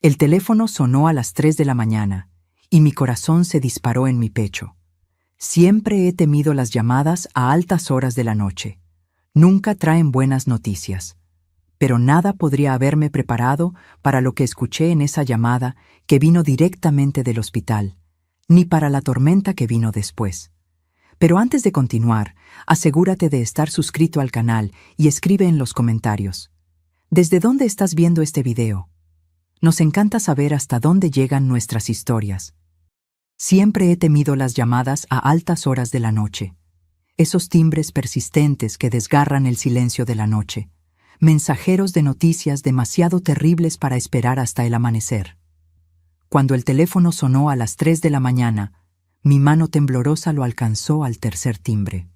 El teléfono sonó a las 3 de la mañana y mi corazón se disparó en mi pecho. Siempre he temido las llamadas a altas horas de la noche. Nunca traen buenas noticias. Pero nada podría haberme preparado para lo que escuché en esa llamada que vino directamente del hospital, ni para la tormenta que vino después. Pero antes de continuar, asegúrate de estar suscrito al canal y escribe en los comentarios. ¿Desde dónde estás viendo este video? Nos encanta saber hasta dónde llegan nuestras historias. Siempre he temido las llamadas a altas horas de la noche. Esos timbres persistentes que desgarran el silencio de la noche. Mensajeros de noticias demasiado terribles para esperar hasta el amanecer. Cuando el teléfono sonó a las 3 de la mañana, mi mano temblorosa lo alcanzó al tercer timbre.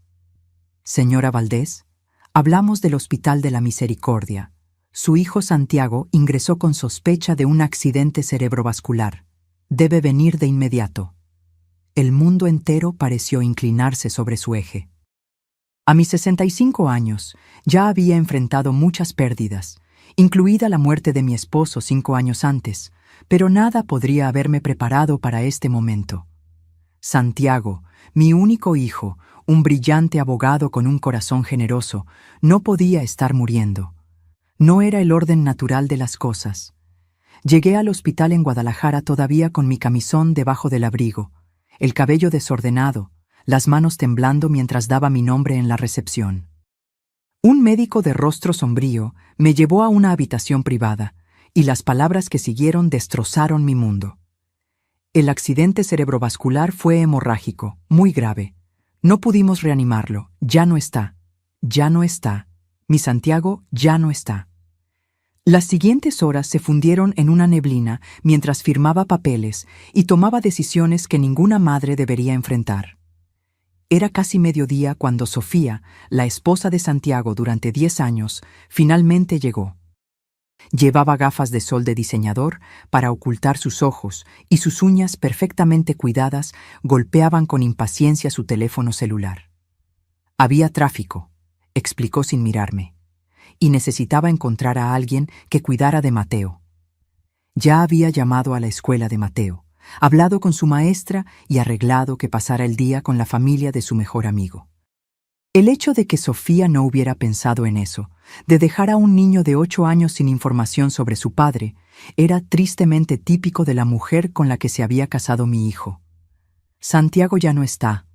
Señora Valdés, hablamos del Hospital de la Misericordia. Su hijo Santiago ingresó con sospecha de un accidente cerebrovascular. Debe venir de inmediato. El mundo entero pareció inclinarse sobre su eje. A mis 65 años, ya había enfrentado muchas pérdidas, incluida la muerte de mi esposo 5 años antes, pero nada podría haberme preparado para este momento. Santiago, mi único hijo, un brillante abogado con un corazón generoso, no podía estar muriendo. No era el orden natural de las cosas. Llegué al hospital en Guadalajara todavía con mi camisón debajo del abrigo, el cabello desordenado, las manos temblando mientras daba mi nombre en la recepción. Un médico de rostro sombrío me llevó a una habitación privada, y las palabras que siguieron destrozaron mi mundo. El accidente cerebrovascular fue hemorrágico, muy grave. No pudimos reanimarlo, ya no está. Ya no está. Mi Santiago ya no está. Las siguientes horas se fundieron en una neblina mientras firmaba papeles y tomaba decisiones que ninguna madre debería enfrentar. Era casi mediodía cuando Sofía, la esposa de Santiago durante 10 años, finalmente llegó. Llevaba gafas de sol de diseñador para ocultar sus ojos y sus uñas perfectamente cuidadas golpeaban con impaciencia su teléfono celular. Había tráfico, explicó sin mirarme, y necesitaba encontrar a alguien que cuidara de Mateo. Ya había llamado a la escuela de Mateo, hablado con su maestra y arreglado que pasara el día con la familia de su mejor amigo. El hecho de que Sofía no hubiera pensado en eso, de dejar a un niño de 8 años sin información sobre su padre, era tristemente típico de la mujer con la que se había casado mi hijo. Santiago ya no está,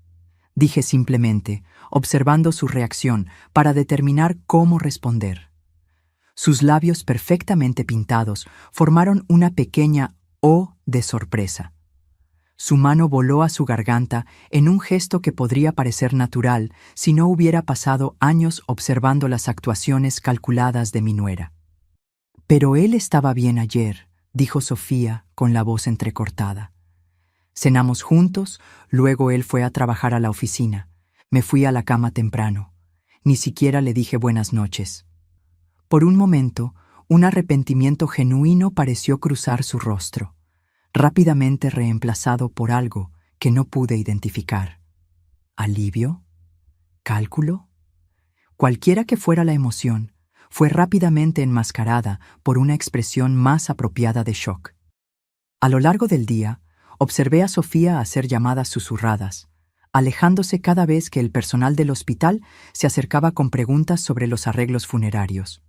dije simplemente, observando su reacción para determinar cómo responder. Sus labios perfectamente pintados formaron una pequeña O de sorpresa. Su mano voló a su garganta en un gesto que podría parecer natural si no hubiera pasado años observando las actuaciones calculadas de mi nuera. Pero él estaba bien ayer, dijo Sofía con la voz entrecortada. Cenamos juntos, luego él fue a trabajar a la oficina. Me fui a la cama temprano. Ni siquiera le dije buenas noches. Por un momento, un arrepentimiento genuino pareció cruzar su rostro, rápidamente reemplazado por algo que no pude identificar. ¿Alivio? ¿Cálculo? Cualquiera que fuera la emoción, fue rápidamente enmascarada por una expresión más apropiada de shock. A lo largo del día, observé a Sofía hacer llamadas susurradas, alejándose cada vez que el personal del hospital se acercaba con preguntas sobre los arreglos funerarios.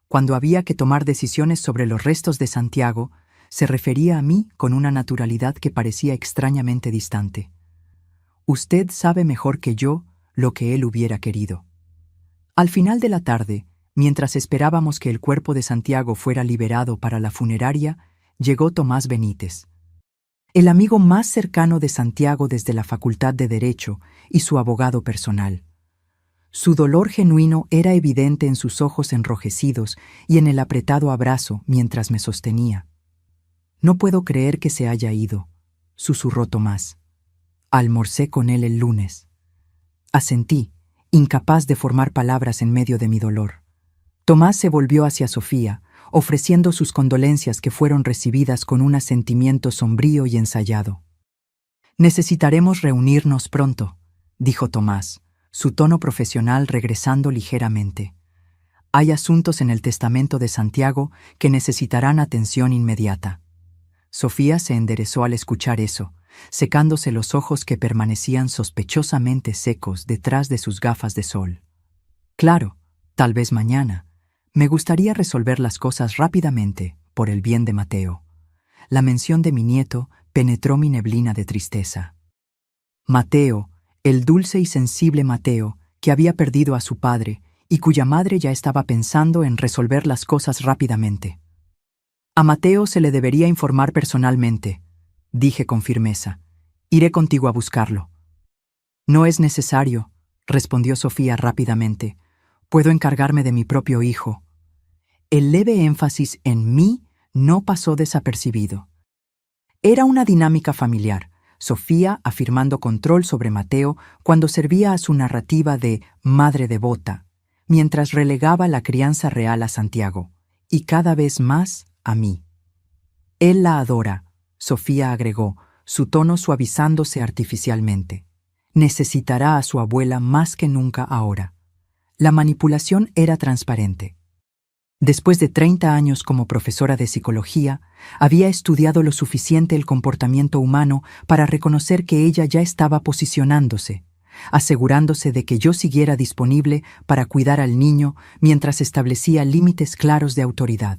Cuando había que tomar decisiones sobre los restos de Santiago, se refería a mí con una naturalidad que parecía extrañamente distante. Usted sabe mejor que yo lo que él hubiera querido. Al final de la tarde, mientras esperábamos que el cuerpo de Santiago fuera liberado para la funeraria, llegó Tomás Benítez, el amigo más cercano de Santiago desde la Facultad de Derecho y su abogado personal. Su dolor genuino era evidente en sus ojos enrojecidos y en el apretado abrazo mientras me sostenía. «No puedo creer que se haya ido», susurró Tomás. «Almorcé con él el lunes». Asentí, incapaz de formar palabras en medio de mi dolor. Tomás se volvió hacia Sofía, ofreciendo sus condolencias que fueron recibidas con un asentimiento sombrío y ensayado. «Necesitaremos reunirnos pronto», dijo Tomás, su tono profesional regresando ligeramente. Hay asuntos en el testamento de Santiago que necesitarán atención inmediata. Sofía se enderezó al escuchar eso, secándose los ojos que permanecían sospechosamente secos detrás de sus gafas de sol. Claro, tal vez mañana. Me gustaría resolver las cosas rápidamente, por el bien de Mateo. La mención de mi nieto penetró mi neblina de tristeza. Mateo, el dulce y sensible Mateo, que había perdido a su padre y cuya madre ya estaba pensando en resolver las cosas rápidamente. A Mateo se le debería informar personalmente, dije con firmeza. Iré contigo a buscarlo. No es necesario, respondió Sofía rápidamente. Puedo encargarme de mi propio hijo. El leve énfasis en mí no pasó desapercibido. Era una dinámica familiar, Sofía afirmando control sobre Mateo cuando servía a su narrativa de madre devota, mientras relegaba la crianza real a Santiago, y cada vez más a mí. Él la adora, Sofía agregó, su tono suavizándose artificialmente. Necesitará a su abuela más que nunca ahora. La manipulación era transparente. Después de 30 años como profesora de psicología, había estudiado lo suficiente el comportamiento humano para reconocer que ella ya estaba posicionándose, asegurándose de que yo siguiera disponible para cuidar al niño mientras establecía límites claros de autoridad.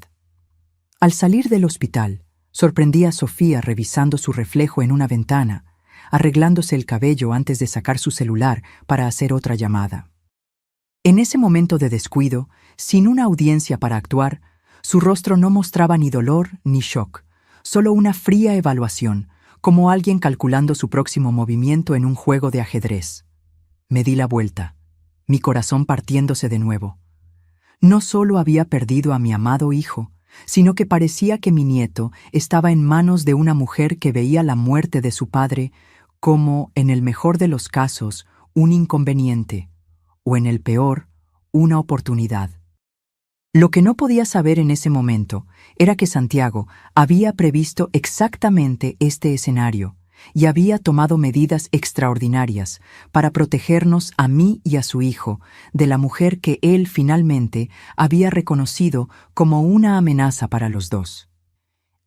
Al salir del hospital, sorprendí a Sofía revisando su reflejo en una ventana, arreglándose el cabello antes de sacar su celular para hacer otra llamada. En ese momento de descuido, sin una audiencia para actuar, su rostro no mostraba ni dolor ni shock, solo una fría evaluación, como alguien calculando su próximo movimiento en un juego de ajedrez. Me di la vuelta, mi corazón partiéndose de nuevo. No solo había perdido a mi amado hijo, sino que parecía que mi nieto estaba en manos de una mujer que veía la muerte de su padre como, en el mejor de los casos, un inconveniente, o en el peor, una oportunidad. Lo que no podía saber en ese momento era que Santiago había previsto exactamente este escenario y había tomado medidas extraordinarias para protegernos a mí y a su hijo de la mujer que él finalmente había reconocido como una amenaza para los dos.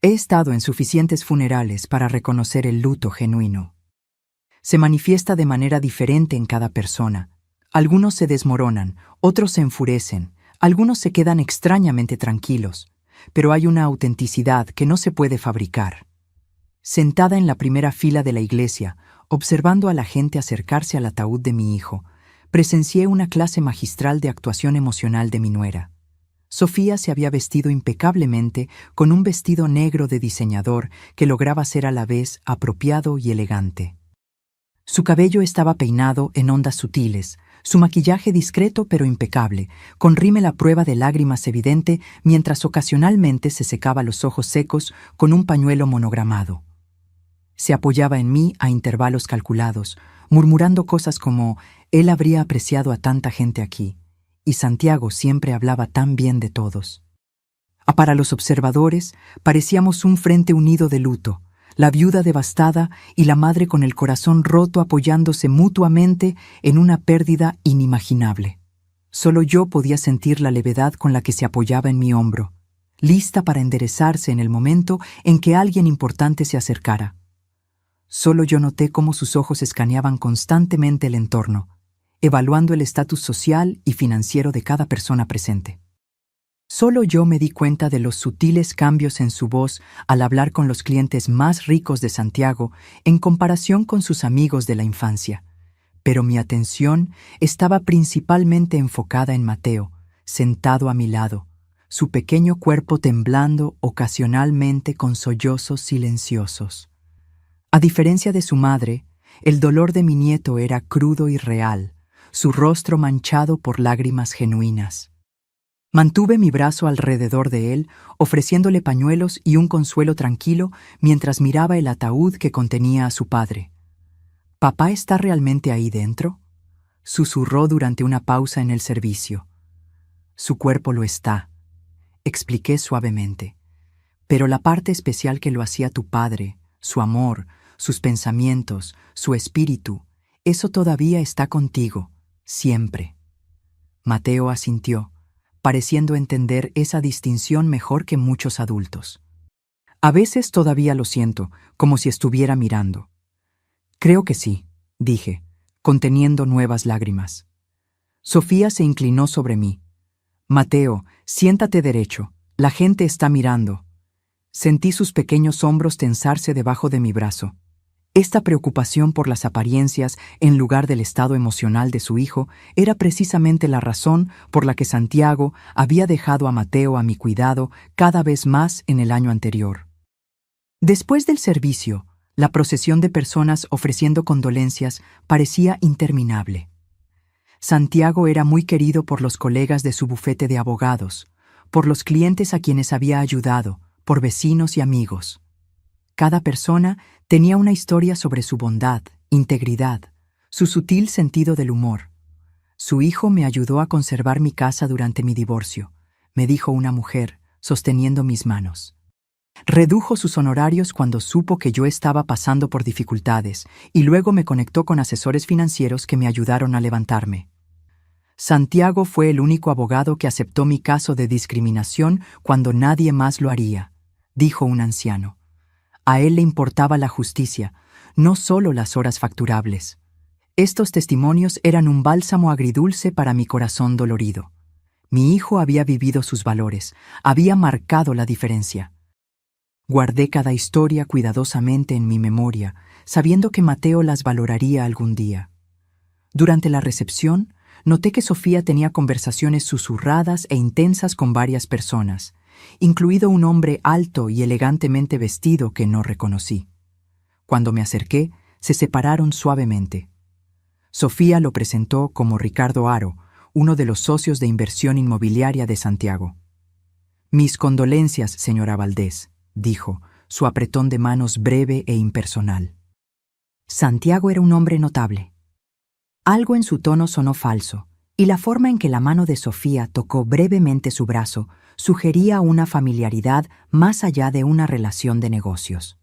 He estado en suficientes funerales para reconocer el luto genuino. Se manifiesta de manera diferente en cada persona. Algunos se desmoronan, otros se enfurecen, algunos se quedan extrañamente tranquilos, pero hay una autenticidad que no se puede fabricar. Sentada en la primera fila de la iglesia, observando a la gente acercarse al ataúd de mi hijo, presencié una clase magistral de actuación emocional de mi nuera. Sofía se había vestido impecablemente con un vestido negro de diseñador que lograba ser a la vez apropiado y elegante. Su cabello estaba peinado en ondas sutiles, su maquillaje discreto pero impecable, con rímel a prueba de lágrimas evidente mientras ocasionalmente se secaba los ojos secos con un pañuelo monogramado. Se apoyaba en mí a intervalos calculados, murmurando cosas como «él habría apreciado a tanta gente aquí», y Santiago siempre hablaba tan bien de todos. Para los observadores, parecíamos un frente unido de luto, la viuda devastada y la madre con el corazón roto apoyándose mutuamente en una pérdida inimaginable. Solo yo podía sentir la levedad con la que se apoyaba en mi hombro, lista para enderezarse en el momento en que alguien importante se acercara. Solo yo noté cómo sus ojos escaneaban constantemente el entorno, evaluando el estatus social y financiero de cada persona presente. Solo yo me di cuenta de los sutiles cambios en su voz al hablar con los clientes más ricos de Santiago en comparación con sus amigos de la infancia. Pero mi atención estaba principalmente enfocada en Mateo, sentado a mi lado, su pequeño cuerpo temblando ocasionalmente con sollozos silenciosos. A diferencia de su madre, el dolor de mi nieto era crudo y real, su rostro manchado por lágrimas genuinas. Mantuve mi brazo alrededor de él, ofreciéndole pañuelos y un consuelo tranquilo mientras miraba el ataúd que contenía a su padre. «¿Papá está realmente ahí dentro?», susurró durante una pausa en el servicio. «Su cuerpo lo está», expliqué suavemente. «Pero la parte especial que lo hacía tu padre, su amor, sus pensamientos, su espíritu, eso todavía está contigo, siempre». Mateo asintió, pareciendo entender esa distinción mejor que muchos adultos. A veces todavía lo siento, como si estuviera mirando. Creo que sí, dije, conteniendo nuevas lágrimas. Sofía se inclinó sobre mí. Mateo, siéntate derecho, la gente está mirando. Sentí sus pequeños hombros tensarse debajo de mi brazo. Esta preocupación por las apariencias en lugar del estado emocional de su hijo era precisamente la razón por la que Santiago había dejado a Mateo a mi cuidado cada vez más en el año anterior. Después del servicio, la procesión de personas ofreciendo condolencias parecía interminable. Santiago era muy querido por los colegas de su bufete de abogados, por los clientes a quienes había ayudado, por vecinos y amigos. Cada persona tenía una historia sobre su bondad, integridad, su sutil sentido del humor. Su hijo me ayudó a conservar mi casa durante mi divorcio, me dijo una mujer, sosteniendo mis manos. Redujo sus honorarios cuando supo que yo estaba pasando por dificultades y luego me conectó con asesores financieros que me ayudaron a levantarme. Santiago fue el único abogado que aceptó mi caso de discriminación cuando nadie más lo haría, dijo un anciano. A él le importaba la justicia, no solo las horas facturables. Estos testimonios eran un bálsamo agridulce para mi corazón dolorido. Mi hijo había vivido sus valores, había marcado la diferencia. Guardé cada historia cuidadosamente en mi memoria, sabiendo que Mateo las valoraría algún día. Durante la recepción, noté que Sofía tenía conversaciones susurradas e intensas con varias personas, incluido un hombre alto y elegantemente vestido que no reconocí. Cuando me acerqué, se separaron suavemente. Sofía lo presentó como Ricardo Haro, uno de los socios de inversión inmobiliaria de Santiago. «Mis condolencias, señora Valdés», dijo, su apretón de manos breve e impersonal. Santiago era un hombre notable. Algo en su tono sonó falso, y la forma en que la mano de Sofía tocó brevemente su brazo sugería una familiaridad más allá de una relación de negocios.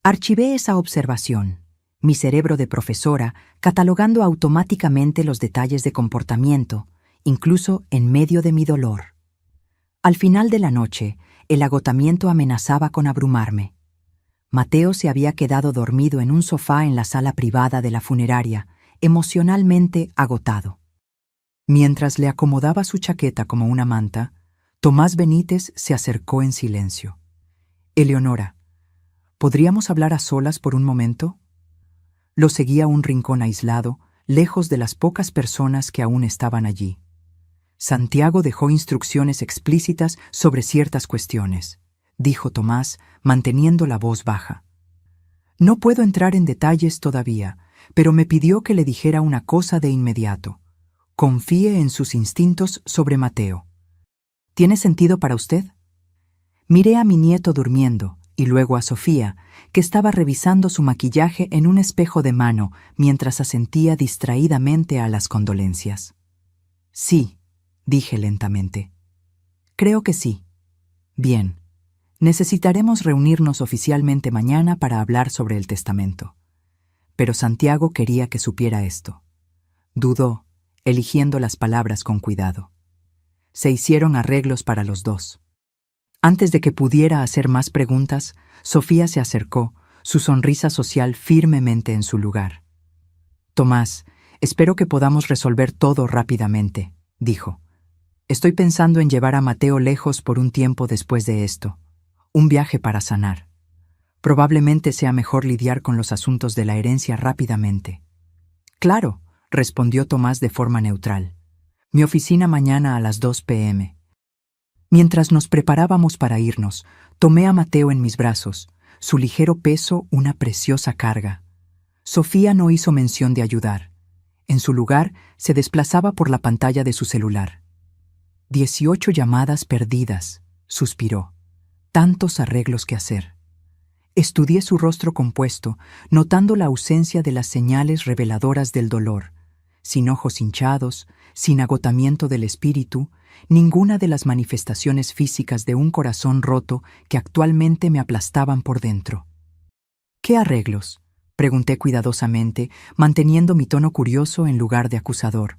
Archivé esa observación, mi cerebro de profesora catalogando automáticamente los detalles de comportamiento, incluso en medio de mi dolor. Al final de la noche, el agotamiento amenazaba con abrumarme. Mateo se había quedado dormido en un sofá en la sala privada de la funeraria, emocionalmente agotado. Mientras le acomodaba su chaqueta como una manta, Tomás Benítez se acercó en silencio. «Eleonora, ¿podríamos hablar a solas por un momento?» Lo seguía a un rincón aislado, lejos de las pocas personas que aún estaban allí. Santiago dejó instrucciones explícitas sobre ciertas cuestiones, dijo Tomás, manteniendo la voz baja. «No puedo entrar en detalles todavía, pero me pidió que le dijera una cosa de inmediato. Confíe en sus instintos sobre Mateo. ¿Tiene sentido para usted?» Miré a mi nieto durmiendo y luego a Sofía, que estaba revisando su maquillaje en un espejo de mano mientras asentía distraídamente a las condolencias. «Sí», dije lentamente. «Creo que sí. Bien. Necesitaremos reunirnos oficialmente mañana para hablar sobre el testamento». Pero Santiago quería que supiera esto. Dudó, eligiendo las palabras con cuidado. Se hicieron arreglos para los dos. Antes de que pudiera hacer más preguntas, Sofía se acercó, su sonrisa social firmemente en su lugar. «Tomás, espero que podamos resolver todo rápidamente», dijo. «Estoy pensando en llevar a Mateo lejos por un tiempo después de esto. Un viaje para sanar. Probablemente sea mejor lidiar con los asuntos de la herencia rápidamente». «Claro», respondió Tomás de forma neutral. «Mi oficina mañana a las 2 p.m. Mientras nos preparábamos para irnos, tomé a Mateo en mis brazos, su ligero peso una preciosa carga. Sofía no hizo mención de ayudar. En su lugar, se desplazaba por la pantalla de su celular. 18 llamadas perdidas, suspiró. Tantos arreglos que hacer. Estudié su rostro compuesto, notando la ausencia de las señales reveladoras del dolor. Sin ojos hinchados, sin agotamiento del espíritu, ninguna de las manifestaciones físicas de un corazón roto que actualmente me aplastaban por dentro. «¿Qué arreglos?», pregunté cuidadosamente, manteniendo mi tono curioso en lugar de acusador.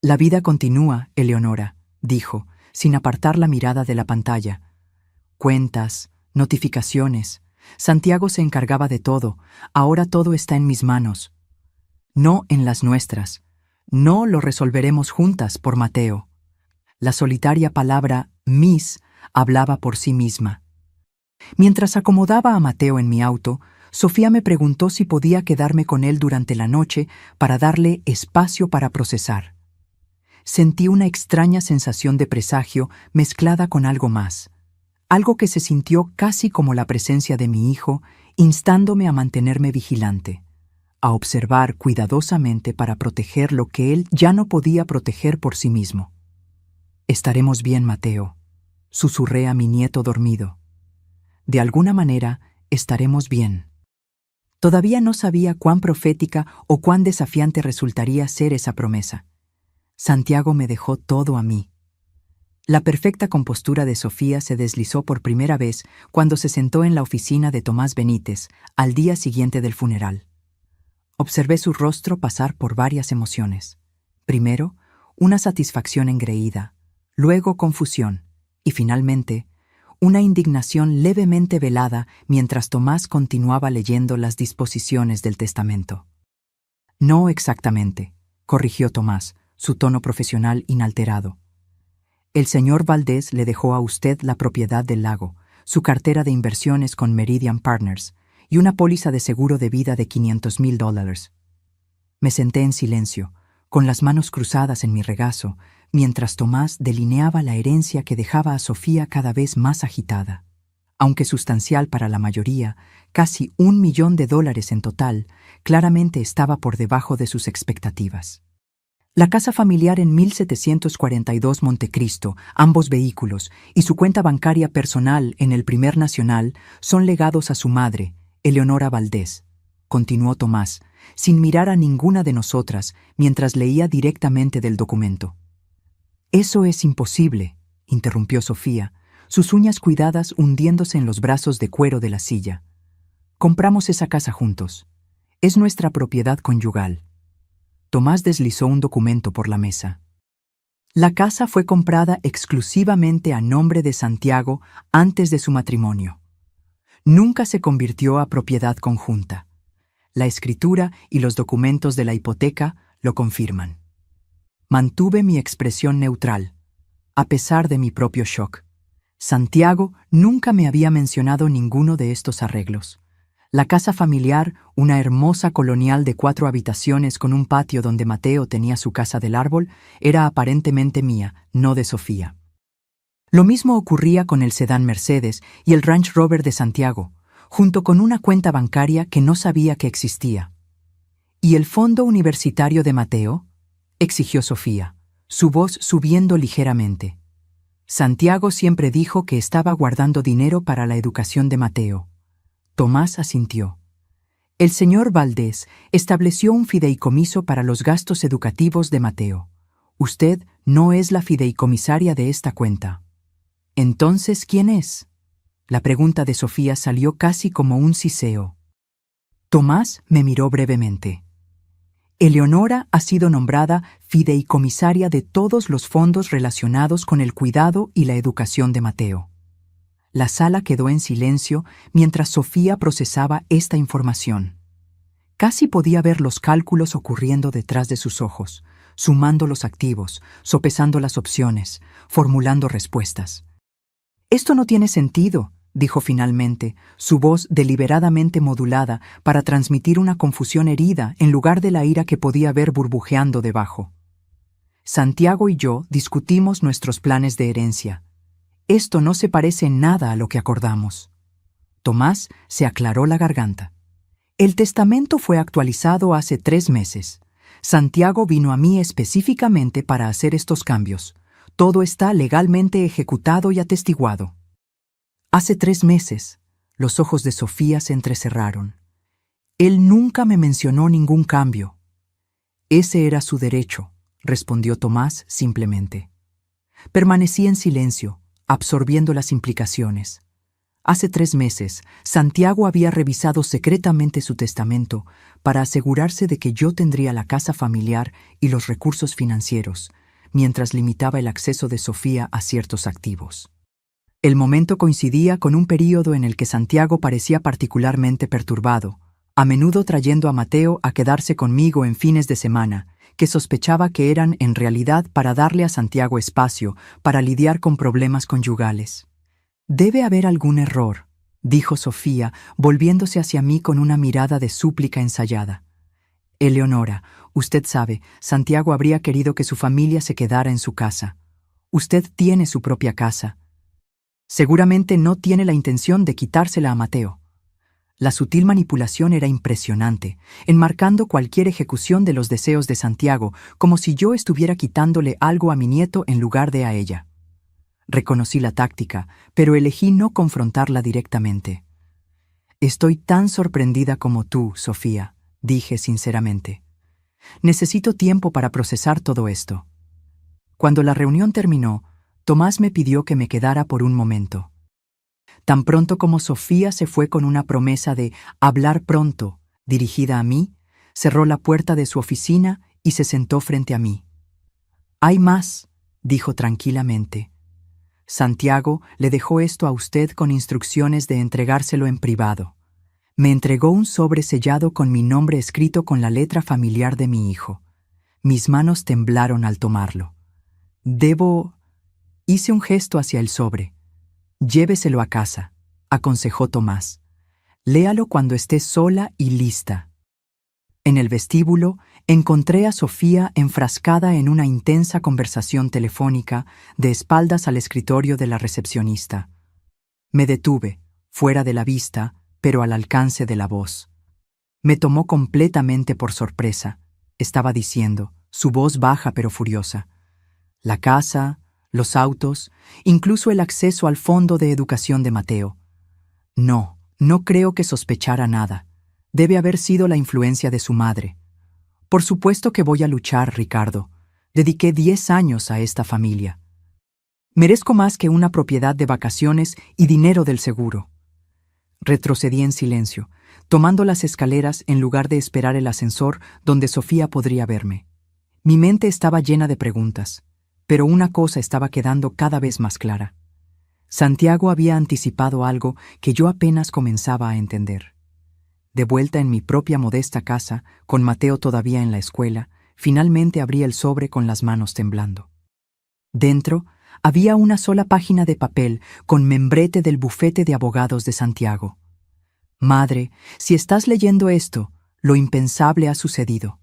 «La vida continúa, Eleonora», dijo, sin apartar la mirada de la pantalla. Cuentas, notificaciones. Santiago se encargaba de todo. Ahora todo está en mis manos. No en las nuestras. No lo resolveremos juntas por Mateo. La solitaria palabra «mis» hablaba por sí misma. Mientras acomodaba a Mateo en mi auto, Sofía me preguntó si podía quedarme con él durante la noche para darle espacio para procesar. Sentí una extraña sensación de presagio mezclada con algo más. Algo que se sintió casi como la presencia de mi hijo, instándome a mantenerme vigilante, a observar cuidadosamente para proteger lo que él ya no podía proteger por sí mismo. «Estaremos bien, Mateo», susurré a mi nieto dormido. «De alguna manera, estaremos bien». Todavía no sabía cuán profética o cuán desafiante resultaría ser esa promesa. Santiago me dejó todo a mí. La perfecta compostura de Sofía se deslizó por primera vez cuando se sentó en la oficina de Tomás Benítez al día siguiente del funeral. Observé su rostro pasar por varias emociones. Primero, una satisfacción engreída, luego confusión y finalmente, una indignación levemente velada mientras Tomás continuaba leyendo las disposiciones del testamento. «No exactamente», corrigió Tomás, su tono profesional inalterado. «El señor Valdés le dejó a usted la propiedad del lago, su cartera de inversiones con Meridian Partners y una póliza de seguro de vida de $500,000. Me senté en silencio, con las manos cruzadas en mi regazo, mientras Tomás delineaba la herencia que dejaba a Sofía cada vez más agitada. Aunque sustancial para la mayoría, casi $1 millón en total, claramente estaba por debajo de sus expectativas. La casa familiar en 1742 Montecristo, ambos vehículos y su cuenta bancaria personal en el Primer Nacional son legados a su madre, Eleonora Valdés, continuó Tomás, sin mirar a ninguna de nosotras mientras leía directamente del documento. «Eso es imposible», interrumpió Sofía, sus uñas cuidadas hundiéndose en los brazos de cuero de la silla. «Compramos esa casa juntos. Es nuestra propiedad conyugal». Tomás deslizó un documento por la mesa. La casa fue comprada exclusivamente a nombre de Santiago antes de su matrimonio. Nunca se convirtió a propiedad conjunta. La escritura y los documentos de la hipoteca lo confirman. Mantuve mi expresión neutral, a pesar de mi propio shock. Santiago nunca me había mencionado ninguno de estos arreglos. La casa familiar, una hermosa colonial de 4 habitaciones con un patio donde Mateo tenía su casa del árbol, era aparentemente mía, no de Sofía. Lo mismo ocurría con el sedán Mercedes y el Range Rover de Santiago, junto con una cuenta bancaria que no sabía que existía. ¿Y el fondo universitario de Mateo?, exigió Sofía, su voz subiendo ligeramente. Santiago siempre dijo que estaba guardando dinero para la educación de Mateo. Tomás asintió. El señor Valdés estableció un fideicomiso para los gastos educativos de Mateo. Usted no es la fideicomisaria de esta cuenta. ¿Entonces quién es? La pregunta de Sofía salió casi como un siseo. Tomás me miró brevemente. Eleonora ha sido nombrada fideicomisaria de todos los fondos relacionados con el cuidado y la educación de Mateo. La sala quedó en silencio mientras Sofía procesaba esta información. Casi podía ver los cálculos ocurriendo detrás de sus ojos, sumando los activos, sopesando las opciones, formulando respuestas. «Esto no tiene sentido», dijo finalmente, su voz deliberadamente modulada para transmitir una confusión herida en lugar de la ira que podía ver burbujeando debajo. Santiago y yo discutimos nuestros planes de herencia. Esto no se parece en nada a lo que acordamos. Tomás se aclaró la garganta. El testamento fue actualizado hace 3 meses. Santiago vino a mí específicamente para hacer estos cambios. Todo está legalmente ejecutado y atestiguado. Hace 3 meses, los ojos de Sofía se entrecerraron. Él nunca me mencionó ningún cambio. Ese era su derecho, respondió Tomás simplemente. Permanecí en silencio, absorbiendo las implicaciones. Hace 3 meses, Santiago había revisado secretamente su testamento para asegurarse de que yo tendría la casa familiar y los recursos financieros, mientras limitaba el acceso de Sofía a ciertos activos. El momento coincidía con un período en el que Santiago parecía particularmente perturbado, a menudo trayendo a Mateo a quedarse conmigo en fines de semana, que sospechaba que eran en realidad para darle a Santiago espacio para lidiar con problemas conyugales. «Debe haber algún error», dijo Sofía, volviéndose hacia mí con una mirada de súplica ensayada. «Eleonora, usted sabe, Santiago habría querido que su familia se quedara en su casa. Usted tiene su propia casa. Seguramente no tiene la intención de quitársela a Mateo». La sutil manipulación era impresionante, enmarcando cualquier ejecución de los deseos de Santiago, como si yo estuviera quitándole algo a mi nieto en lugar de a ella. Reconocí la táctica, pero elegí no confrontarla directamente. «Estoy tan sorprendida como tú, Sofía», dije sinceramente. «Necesito tiempo para procesar todo esto». Cuando la reunión terminó, Tomás me pidió que me quedara por un momento. Tan pronto como Sofía se fue con una promesa de hablar pronto, dirigida a mí, cerró la puerta de su oficina y se sentó frente a mí. «Hay más», dijo tranquilamente. «Santiago le dejó esto a usted con instrucciones de entregárselo en privado». Me entregó un sobre sellado con mi nombre escrito con la letra familiar de mi hijo. Mis manos temblaron al tomarlo. Hice un gesto hacia el sobre. «Lléveselo a casa», aconsejó Tomás. «Léalo cuando esté sola y lista». En el vestíbulo encontré a Sofía enfrascada en una intensa conversación telefónica de espaldas al escritorio de la recepcionista. Me detuve, fuera de la vista, pero al alcance de la voz. Me tomó completamente por sorpresa. Estaba diciendo, su voz baja pero furiosa. La casa, los autos, incluso el acceso al fondo de educación de Mateo. No creo que sospechara nada. Debe haber sido la influencia de su madre. Por supuesto que voy a luchar, Ricardo. Dediqué 10 años a esta familia. Merezco más que una propiedad de vacaciones y dinero del seguro. Retrocedí en silencio, tomando las escaleras en lugar de esperar el ascensor donde Sofía podría verme. Mi mente estaba llena de preguntas, pero una cosa estaba quedando cada vez más clara. Santiago había anticipado algo que yo apenas comenzaba a entender. De vuelta en mi propia modesta casa, con Mateo todavía en la escuela, finalmente abrí el sobre con las manos temblando. Dentro había una sola página de papel con membrete del bufete de abogados de Santiago. «Madre, si estás leyendo esto, lo impensable ha sucedido.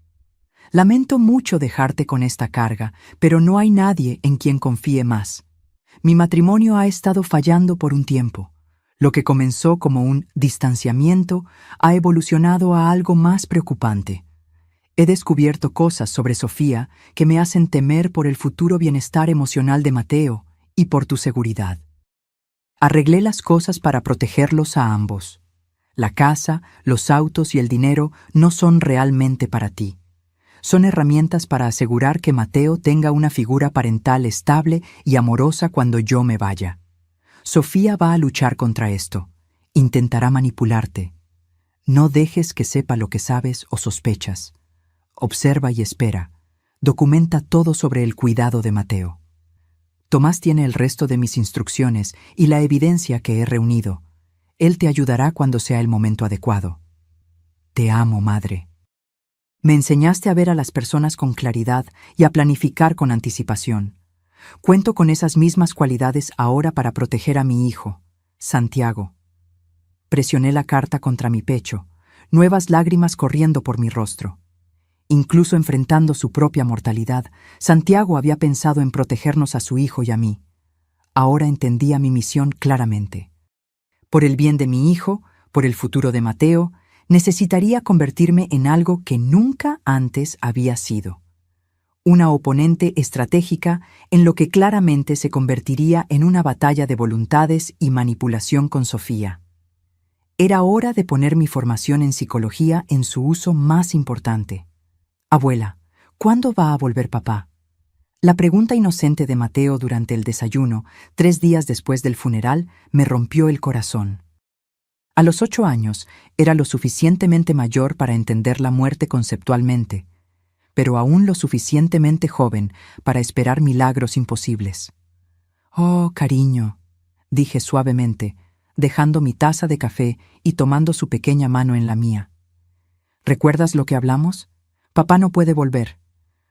Lamento mucho dejarte con esta carga, pero no hay nadie en quien confíe más. Mi matrimonio ha estado fallando por un tiempo. Lo que comenzó como un distanciamiento ha evolucionado a algo más preocupante. He descubierto cosas sobre Sofía que me hacen temer por el futuro bienestar emocional de Mateo y por tu seguridad. Arreglé las cosas para protegerlos a ambos. La casa, los autos y el dinero no son realmente para ti. Son herramientas para asegurar que Mateo tenga una figura parental estable y amorosa cuando yo me vaya. Sofía va a luchar contra esto. Intentará manipularte. No dejes que sepa lo que sabes o sospechas. Observa y espera. Documenta todo sobre el cuidado de Mateo. Tomás tiene el resto de mis instrucciones y la evidencia que he reunido. Él te ayudará cuando sea el momento adecuado. Te amo, madre. Me enseñaste a ver a las personas con claridad y a planificar con anticipación. Cuento con esas mismas cualidades ahora para proteger a mi hijo, Santiago. Presioné la carta contra mi pecho, nuevas lágrimas corriendo por mi rostro. Incluso enfrentando su propia mortalidad, Santiago había pensado en protegernos a su hijo y a mí. Ahora entendía mi misión claramente. Por el bien de mi hijo, por el futuro de Mateo, necesitaría convertirme en algo que nunca antes había sido. Una oponente estratégica en lo que claramente se convertiría en una batalla de voluntades y manipulación con Sofía. Era hora de poner mi formación en psicología en su uso más importante. Abuela, ¿cuándo va a volver papá? La pregunta inocente de Mateo durante el desayuno, 3 días después del funeral, me rompió el corazón. A los 8 años era lo suficientemente mayor para entender la muerte conceptualmente, pero aún lo suficientemente joven para esperar milagros imposibles. «Oh, cariño», dije suavemente, dejando mi taza de café y tomando su pequeña mano en la mía. «¿Recuerdas lo que hablamos? Papá no puede volver.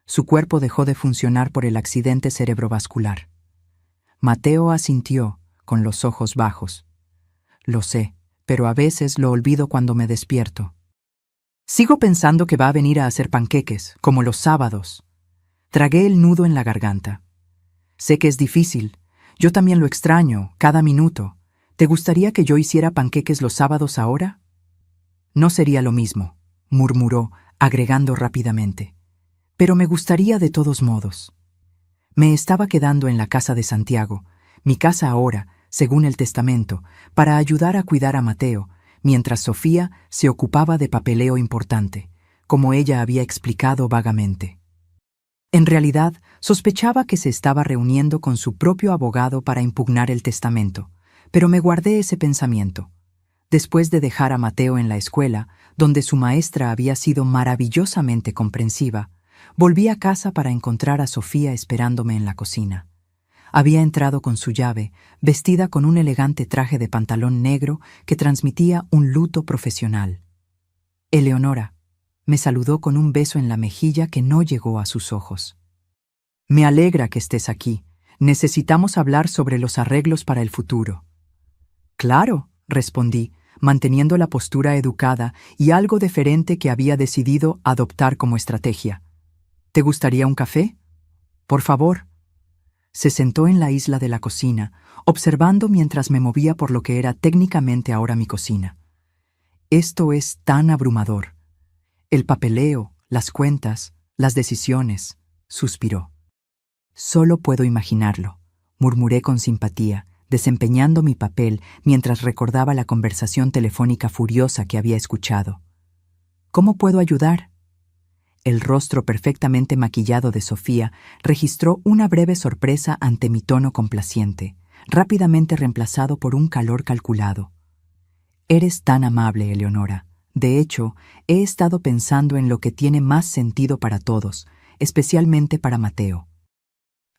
Su cuerpo dejó de funcionar por el accidente cerebrovascular». Mateo asintió, con los ojos bajos. «Lo sé, pero a veces lo olvido cuando me despierto. Sigo pensando que va a venir a hacer panqueques, como los sábados». Tragué el nudo en la garganta. «Sé que es difícil. Yo también lo extraño, cada minuto. ¿Te gustaría que yo hiciera panqueques los sábados ahora?» «No sería lo mismo», murmuró, agregando rápidamente. «Pero me gustaría de todos modos». Me estaba quedando en la casa de Santiago, mi casa ahora, según el testamento, para ayudar a cuidar a Mateo, mientras Sofía se ocupaba de papeleo importante, como ella había explicado vagamente. En realidad, sospechaba que se estaba reuniendo con su propio abogado para impugnar el testamento, pero me guardé ese pensamiento. Después de dejar a Mateo en la escuela, donde su maestra había sido maravillosamente comprensiva, volví a casa para encontrar a Sofía esperándome en la cocina. Había entrado con su llave, vestida con un elegante traje de pantalón negro que transmitía un luto profesional. «Eleonora», me saludó con un beso en la mejilla que no llegó a sus ojos. «Me alegra que estés aquí. Necesitamos hablar sobre los arreglos para el futuro». «Claro», respondí, manteniendo la postura educada y algo deferente que había decidido adoptar como estrategia. «¿Te gustaría un café? Por favor». Se sentó en la isla de la cocina, observando mientras me movía por lo que era técnicamente ahora mi cocina. «Esto es tan abrumador. El papeleo, las cuentas, las decisiones», suspiró. «Solo puedo imaginarlo», murmuré con simpatía, desempeñando mi papel mientras recordaba la conversación telefónica furiosa que había escuchado. «¿Cómo puedo ayudar?» El rostro perfectamente maquillado de Sofía registró una breve sorpresa ante mi tono complaciente, rápidamente reemplazado por un calor calculado. «Eres tan amable, Eleonora. De hecho, he estado pensando en lo que tiene más sentido para todos, especialmente para Mateo».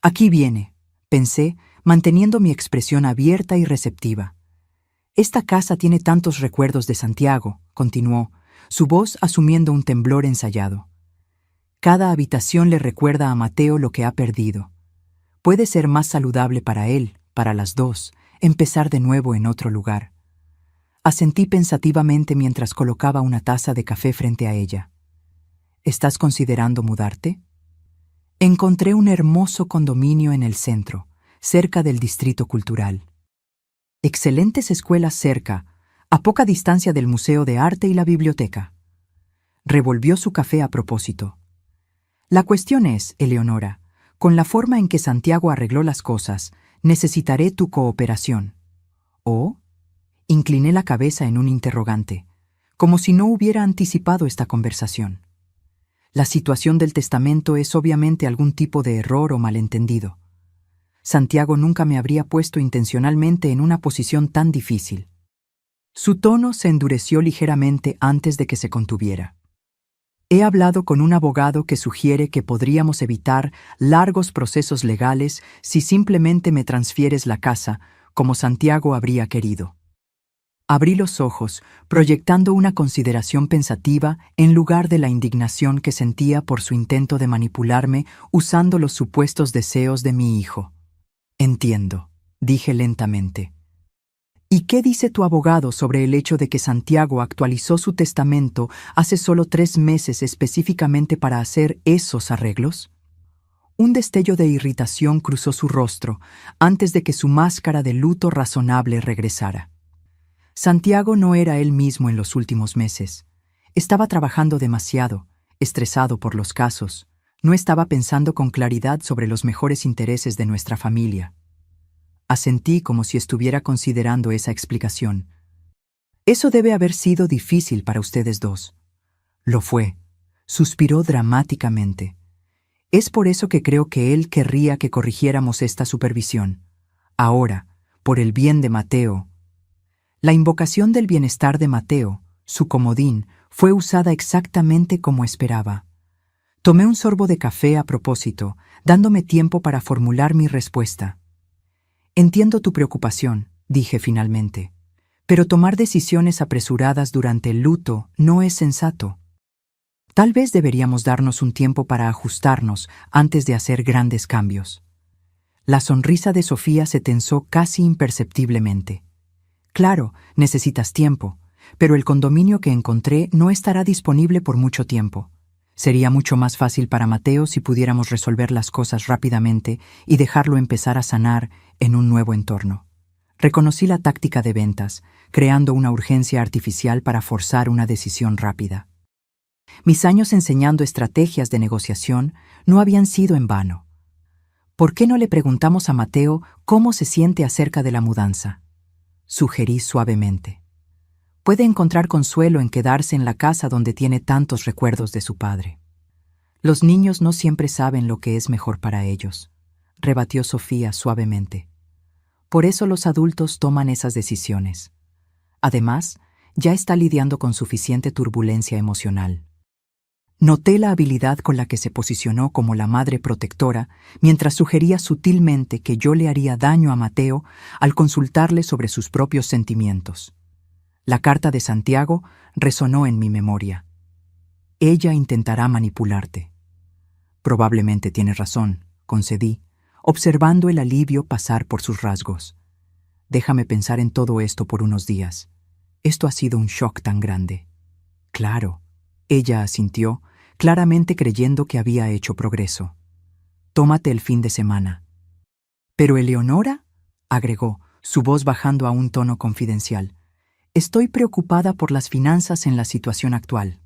«Aquí viene», pensé, manteniendo mi expresión abierta y receptiva. «Esta casa tiene tantos recuerdos de Santiago», continuó, su voz asumiendo un temblor ensayado. «Cada habitación le recuerda a Mateo lo que ha perdido. Puede ser más saludable para él, para las dos, empezar de nuevo en otro lugar». Asentí pensativamente mientras colocaba una taza de café frente a ella. «¿Estás considerando mudarte?» Encontré un hermoso condominio en el centro, cerca del distrito cultural. Excelentes escuelas cerca, a poca distancia del Museo de Arte y la biblioteca. Revolvió su café a propósito. «La cuestión es, Eleonora, con la forma en que Santiago arregló las cosas, necesitaré tu cooperación». «¿Oh?» Incliné la cabeza en un interrogante, como si no hubiera anticipado esta conversación. La situación del testamento es obviamente algún tipo de error o malentendido. Santiago nunca me habría puesto intencionalmente en una posición tan difícil. Su tono se endureció ligeramente antes de que se contuviera. «He hablado con un abogado que sugiere que podríamos evitar largos procesos legales si simplemente me transfieres la casa, como Santiago habría querido». Abrí los ojos, proyectando una consideración pensativa en lugar de la indignación que sentía por su intento de manipularme usando los supuestos deseos de mi hijo. «Entiendo», dije lentamente. «¿Y qué dice tu abogado sobre el hecho de que Santiago actualizó su testamento hace solo 3 meses específicamente para hacer esos arreglos?» Un destello de irritación cruzó su rostro antes de que su máscara de luto razonable regresara. Santiago no era él mismo en los últimos meses. Estaba trabajando demasiado, estresado por los casos. No estaba pensando con claridad sobre los mejores intereses de nuestra familia. Asentí como si estuviera considerando esa explicación. «Eso debe haber sido difícil para ustedes dos». «Lo fue», suspiró dramáticamente. «Es por eso que creo que él querría que corrigiéramos esta supervisión. Ahora, por el bien de Mateo». La invocación del bienestar de Mateo, su comodín, fue usada exactamente como esperaba. Tomé un sorbo de café a propósito, dándome tiempo para formular mi respuesta. Entiendo tu preocupación, dije finalmente, pero tomar decisiones apresuradas durante el luto no es sensato. Tal vez deberíamos darnos un tiempo para ajustarnos antes de hacer grandes cambios. La sonrisa de Sofía se tensó casi imperceptiblemente. Claro, necesitas tiempo, pero el condominio que encontré no estará disponible por mucho tiempo. Sería mucho más fácil para Mateo si pudiéramos resolver las cosas rápidamente y dejarlo empezar a sanar en un nuevo entorno. Reconocí la táctica de ventas, creando una urgencia artificial para forzar una decisión rápida. Mis años enseñando estrategias de negociación no habían sido en vano. ¿Por qué no le preguntamos a Mateo cómo se siente acerca de la mudanza? Sugerí suavemente. Puede encontrar consuelo en quedarse en la casa donde tiene tantos recuerdos de su padre. Los niños no siempre saben lo que es mejor para ellos, rebatió Sofía suavemente. Por eso los adultos toman esas decisiones. Además, ya está lidiando con suficiente turbulencia emocional. Noté la habilidad con la que se posicionó como la madre protectora mientras sugería sutilmente que yo le haría daño a Mateo al consultarle sobre sus propios sentimientos. La carta de Santiago resonó en mi memoria. Ella intentará manipularte. Probablemente tienes razón, concedí, observando el alivio pasar por sus rasgos. Déjame pensar en todo esto por unos días. Esto ha sido un shock tan grande. Claro, ella asintió, claramente creyendo que había hecho progreso. Tómate el fin de semana. ¿Pero Eleonora?, agregó, su voz bajando a un tono confidencial. Estoy preocupada por las finanzas en la situación actual.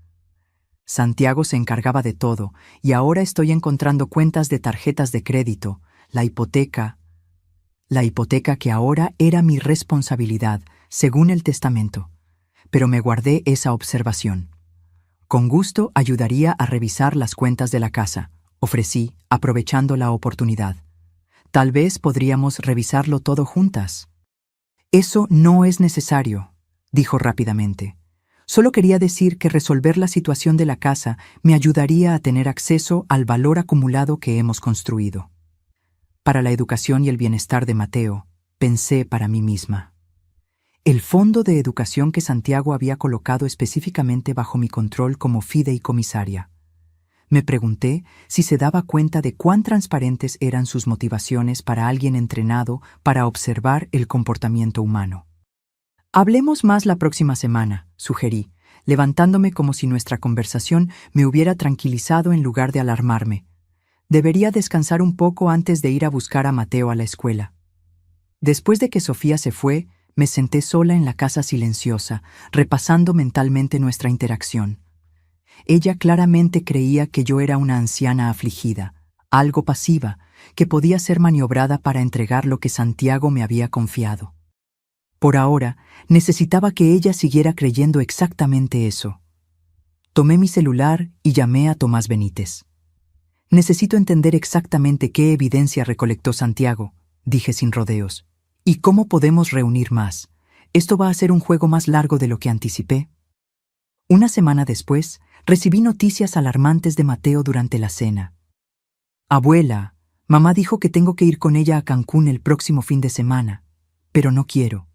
Santiago se encargaba de todo, y ahora estoy encontrando cuentas de tarjetas de crédito, la hipoteca que ahora era mi responsabilidad, según el testamento. Pero me guardé esa observación. Con gusto ayudaría a revisar las cuentas de la casa, ofrecí, aprovechando la oportunidad. Tal vez podríamos revisarlo todo juntas. Eso no es necesario, dijo rápidamente. Solo quería decir que resolver la situación de la casa me ayudaría a tener acceso al valor acumulado que hemos construido. Para la educación y el bienestar de Mateo, pensé para mí misma. El fondo de educación que Santiago había colocado específicamente bajo mi control como fideicomisaria. Me pregunté si se daba cuenta de cuán transparentes eran sus motivaciones para alguien entrenado para observar el comportamiento humano. Hablemos más la próxima semana, sugerí, levantándome como si nuestra conversación me hubiera tranquilizado en lugar de alarmarme. Debería descansar un poco antes de ir a buscar a Mateo a la escuela. Después de que Sofía se fue, me senté sola en la casa silenciosa, repasando mentalmente nuestra interacción. Ella claramente creía que yo era una anciana afligida, algo pasiva, que podía ser maniobrada para entregar lo que Santiago me había confiado. Por ahora, necesitaba que ella siguiera creyendo exactamente eso. Tomé mi celular y llamé a Tomás Benítez. Necesito entender exactamente qué evidencia recolectó Santiago, dije sin rodeos. ¿Y cómo podemos reunir más? Esto va a ser un juego más largo de lo que anticipé. Una semana después, recibí noticias alarmantes de Mateo durante la cena. Abuela, mamá dijo que tengo que ir con ella a Cancún el próximo fin de semana, pero no quiero.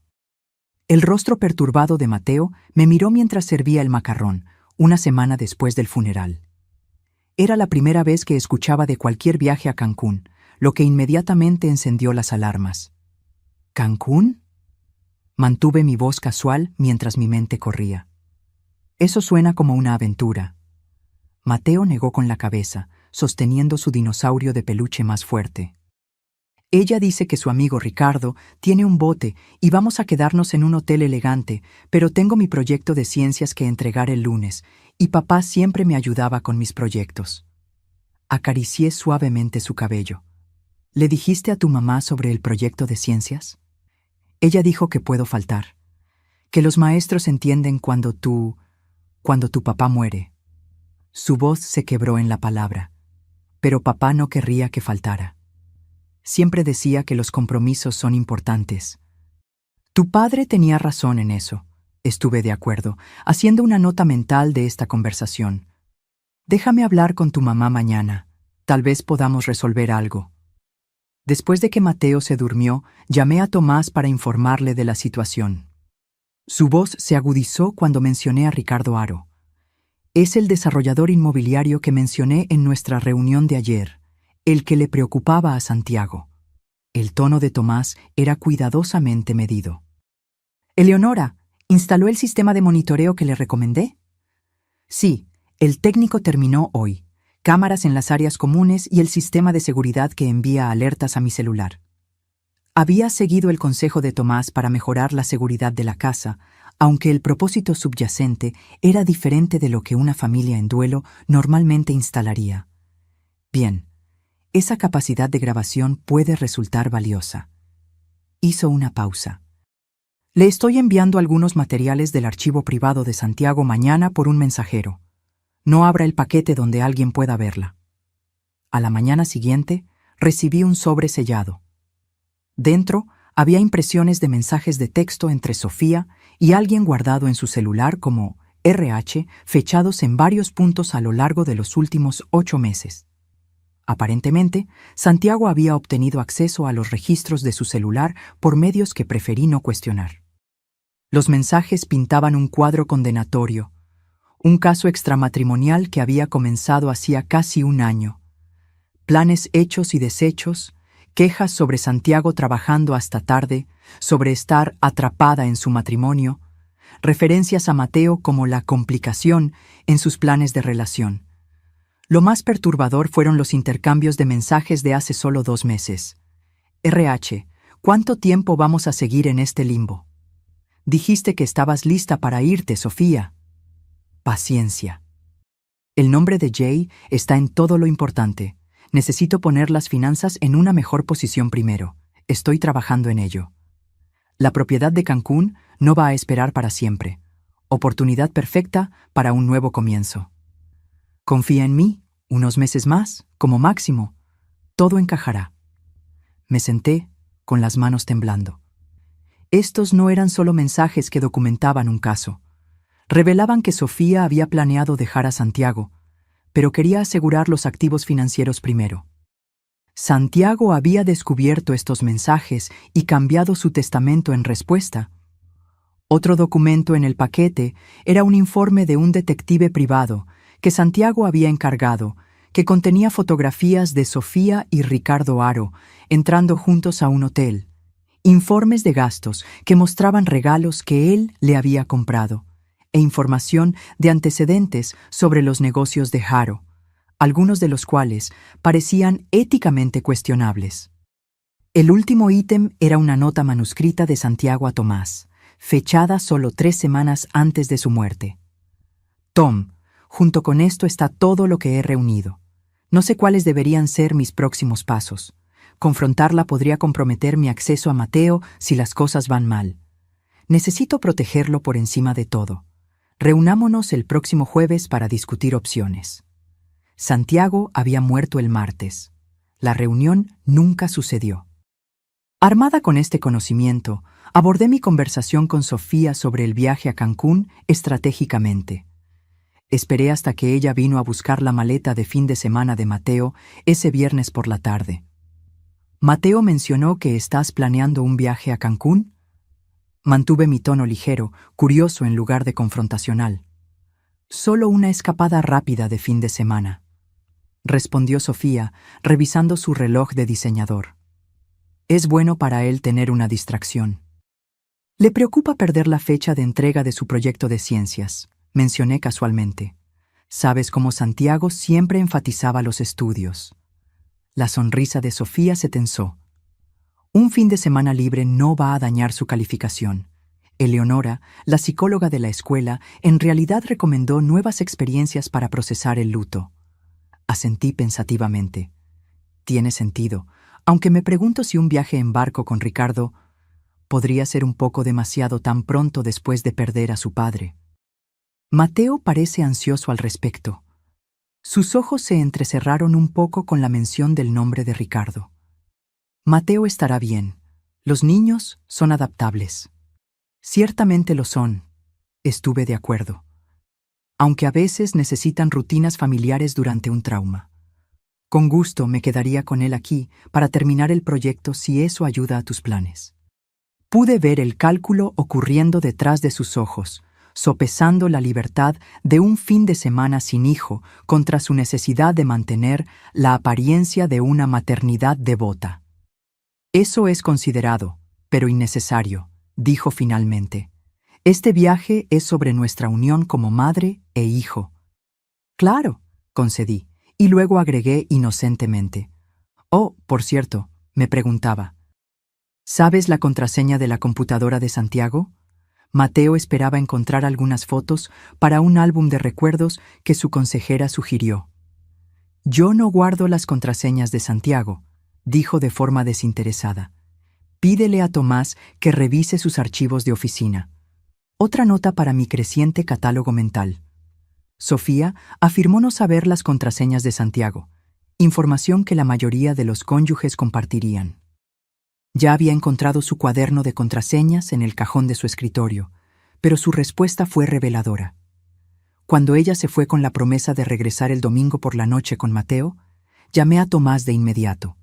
El rostro perturbado de Mateo me miró mientras servía el macarrón, una semana después del funeral. Era la primera vez que escuchaba de cualquier viaje a Cancún, lo que inmediatamente encendió las alarmas. ¿Cancún? Mantuve mi voz casual mientras mi mente corría. Eso suena como una aventura. Mateo negó con la cabeza, sosteniendo su dinosaurio de peluche más fuerte. Ella dice que su amigo Ricardo tiene un bote y vamos a quedarnos en un hotel elegante, pero tengo mi proyecto de ciencias que entregar el lunes, y papá siempre me ayudaba con mis proyectos. Acaricié suavemente su cabello. ¿Le dijiste a tu mamá sobre el proyecto de ciencias? Ella dijo que puedo faltar, que los maestros entienden cuando tu papá muere. Su voz se quebró en la palabra, pero papá no querría que faltara. Siempre decía que los compromisos son importantes. Tu padre tenía razón en eso, estuve de acuerdo, haciendo una nota mental de esta conversación. Déjame hablar con tu mamá mañana. Tal vez podamos resolver algo. Después de que Mateo se durmió, llamé a Tomás para informarle de la situación. Su voz se agudizó cuando mencioné a Ricardo Haro. Es el desarrollador inmobiliario que mencioné en nuestra reunión de ayer, el que le preocupaba a Santiago. El tono de Tomás era cuidadosamente medido. Eleonora, ¿instaló el sistema de monitoreo que le recomendé? Sí, el técnico terminó hoy. Cámaras en las áreas comunes y el sistema de seguridad que envía alertas a mi celular. Había seguido el consejo de Tomás para mejorar la seguridad de la casa, aunque el propósito subyacente era diferente de lo que una familia en duelo normalmente instalaría. Bien, esa capacidad de grabación puede resultar valiosa. Hizo una pausa. Le estoy enviando algunos materiales del archivo privado de Santiago mañana por un mensajero. No abra el paquete donde alguien pueda verla. A la mañana siguiente, recibí un sobre sellado. Dentro había impresiones de mensajes de texto entre Sofía y alguien guardado en su celular como RH, fechados en varios puntos a lo largo de los últimos 8 meses. Aparentemente, Santiago había obtenido acceso a los registros de su celular por medios que preferí no cuestionar. Los mensajes pintaban un cuadro condenatorio, un caso extramatrimonial que había comenzado hacía casi un año. Planes hechos y deshechos, quejas sobre Santiago trabajando hasta tarde, sobre estar atrapada en su matrimonio, referencias a Mateo como la complicación en sus planes de relación. Lo más perturbador fueron los intercambios de mensajes de hace solo 2 meses. RH, ¿cuánto tiempo vamos a seguir en este limbo? Dijiste que estabas lista para irte, Sofía. Paciencia. El nombre de Jay está en todo lo importante. Necesito poner las finanzas en una mejor posición primero. Estoy trabajando en ello. La propiedad de Cancún no va a esperar para siempre. Oportunidad perfecta para un nuevo comienzo. Confía en mí, unos meses más, como máximo. Todo encajará. Me senté, con las manos temblando. Estos no eran solo mensajes que documentaban un caso. Revelaban que Sofía había planeado dejar a Santiago, pero quería asegurar los activos financieros primero. Santiago había descubierto estos mensajes y cambiado su testamento en respuesta. Otro documento en el paquete era un informe de un detective privado que Santiago había encargado, que contenía fotografías de Sofía y Ricardo Haro entrando juntos a un hotel, informes de gastos que mostraban regalos que él le había comprado, e información de antecedentes sobre los negocios de Haro, algunos de los cuales parecían éticamente cuestionables. El último ítem era una nota manuscrita de Santiago a Tomás, fechada solo 3 semanas antes de su muerte. Tom, junto con esto está todo lo que he reunido. No sé cuáles deberían ser mis próximos pasos. Confrontarla podría comprometer mi acceso a Mateo si las cosas van mal. Necesito protegerlo por encima de todo. Reunámonos el próximo jueves para discutir opciones. Santiago había muerto el martes. La reunión nunca sucedió. Armada con este conocimiento, abordé mi conversación con Sofía sobre el viaje a Cancún estratégicamente. Esperé hasta que ella vino a buscar la maleta de fin de semana de Mateo ese viernes por la tarde. «¿Mateo mencionó que estás planeando un viaje a Cancún?» Mantuve mi tono ligero, curioso en lugar de confrontacional. «Solo una escapada rápida de fin de semana», respondió Sofía, revisando su reloj de diseñador. «Es bueno para él tener una distracción». «Le preocupa perder la fecha de entrega de su proyecto de ciencias», mencioné casualmente. «Sabes cómo Santiago siempre enfatizaba los estudios». La sonrisa de Sofía se tensó. Un fin de semana libre no va a dañar su calificación. Eleonora, la psicóloga de la escuela, en realidad recomendó nuevas experiencias para procesar el luto. Asentí pensativamente. Tiene sentido, aunque me pregunto si un viaje en barco con Ricardo podría ser un poco demasiado tan pronto después de perder a su padre. Mateo parece ansioso al respecto. Sus ojos se entrecerraron un poco con la mención del nombre de Ricardo. Mateo estará bien. Los niños son adaptables. Ciertamente lo son. Estuve de acuerdo. aunque a veces necesitan rutinas familiares durante un trauma. Con gusto me quedaría con él aquí para terminar el proyecto si eso ayuda a tus planes. Pude ver el cálculo ocurriendo detrás de sus ojos, sopesando la libertad de un fin de semana sin hijo contra su necesidad de mantener la apariencia de una maternidad devota. Eso es considerado, pero innecesario, dijo finalmente. Este viaje es sobre nuestra unión como madre e hijo. Claro, concedí, y luego agregué inocentemente. Oh, por cierto, me preguntaba. ¿Sabes la contraseña de la computadora de Santiago? Mateo esperaba encontrar algunas fotos para un álbum de recuerdos que su consejera sugirió. Yo no guardo las contraseñas de Santiago, dijo de forma desinteresada. Pídele a Tomás que revise sus archivos de oficina. Otra nota para mi creciente catálogo mental. Sofía afirmó no saber las contraseñas de Santiago, información que la mayoría de los cónyuges compartirían. Ya había encontrado su cuaderno de contraseñas en el cajón de su escritorio, pero su respuesta fue reveladora. Cuando ella se fue con la promesa de regresar el domingo por la noche con Mateo, llamé a Tomás de inmediato.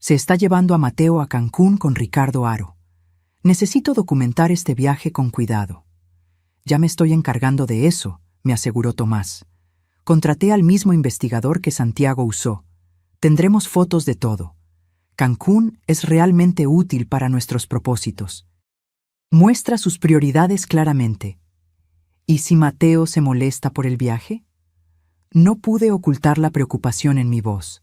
Se está llevando a Mateo a Cancún con Ricardo Haro. Necesito documentar este viaje con cuidado. Ya me estoy encargando de eso, me aseguró Tomás. Contraté al mismo investigador que Santiago usó. Tendremos fotos de todo. Cancún es realmente útil para nuestros propósitos. Muestra sus prioridades claramente. ¿Y si Mateo se molesta por el viaje? No pude ocultar la preocupación en mi voz.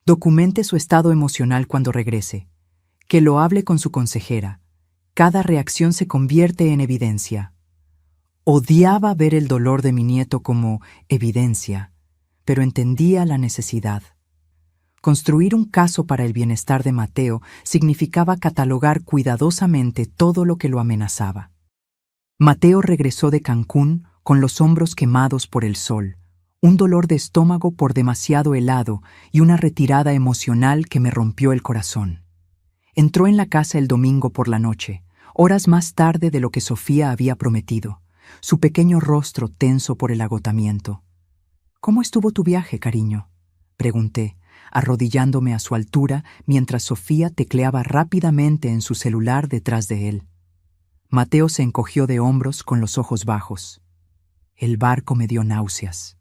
Documente su estado emocional cuando regrese. Que lo hable con su consejera. Cada reacción se convierte en evidencia. Odiaba ver el dolor de mi nieto como evidencia, pero entendía la necesidad. Construir un caso para el bienestar de Mateo significaba catalogar cuidadosamente todo lo que lo amenazaba. Mateo regresó de Cancún con los hombros quemados por el sol, un dolor de estómago por demasiado helado y una retirada emocional que me rompió el corazón. Entró en la casa el domingo por la noche, horas más tarde de lo que Sofía había prometido, su pequeño rostro tenso por el agotamiento. «¿Cómo estuvo tu viaje, cariño?», pregunté, arrodillándome a su altura mientras Sofía tecleaba rápidamente en su celular detrás de él. Mateo se encogió de hombros con los ojos bajos. El barco me dio náuseas.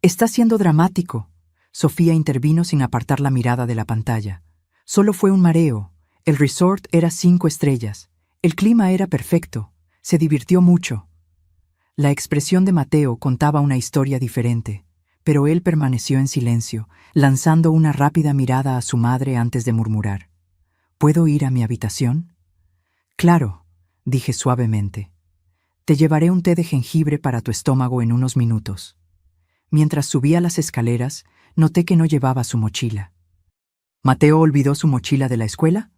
«Está siendo dramático», Sofía intervino sin apartar la mirada de la pantalla. «Solo fue un mareo. El resort era 5 estrellas. El clima era perfecto. Se divirtió mucho». La expresión de Mateo contaba una historia diferente, pero él permaneció en silencio, lanzando una rápida mirada a su madre antes de murmurar. «¿Puedo ir a mi habitación?» «Claro», dije suavemente. «Te llevaré un té de jengibre para tu estómago en unos minutos». Mientras subía las escaleras, noté que no llevaba su mochila. ¿Mateo olvidó su mochila de la escuela?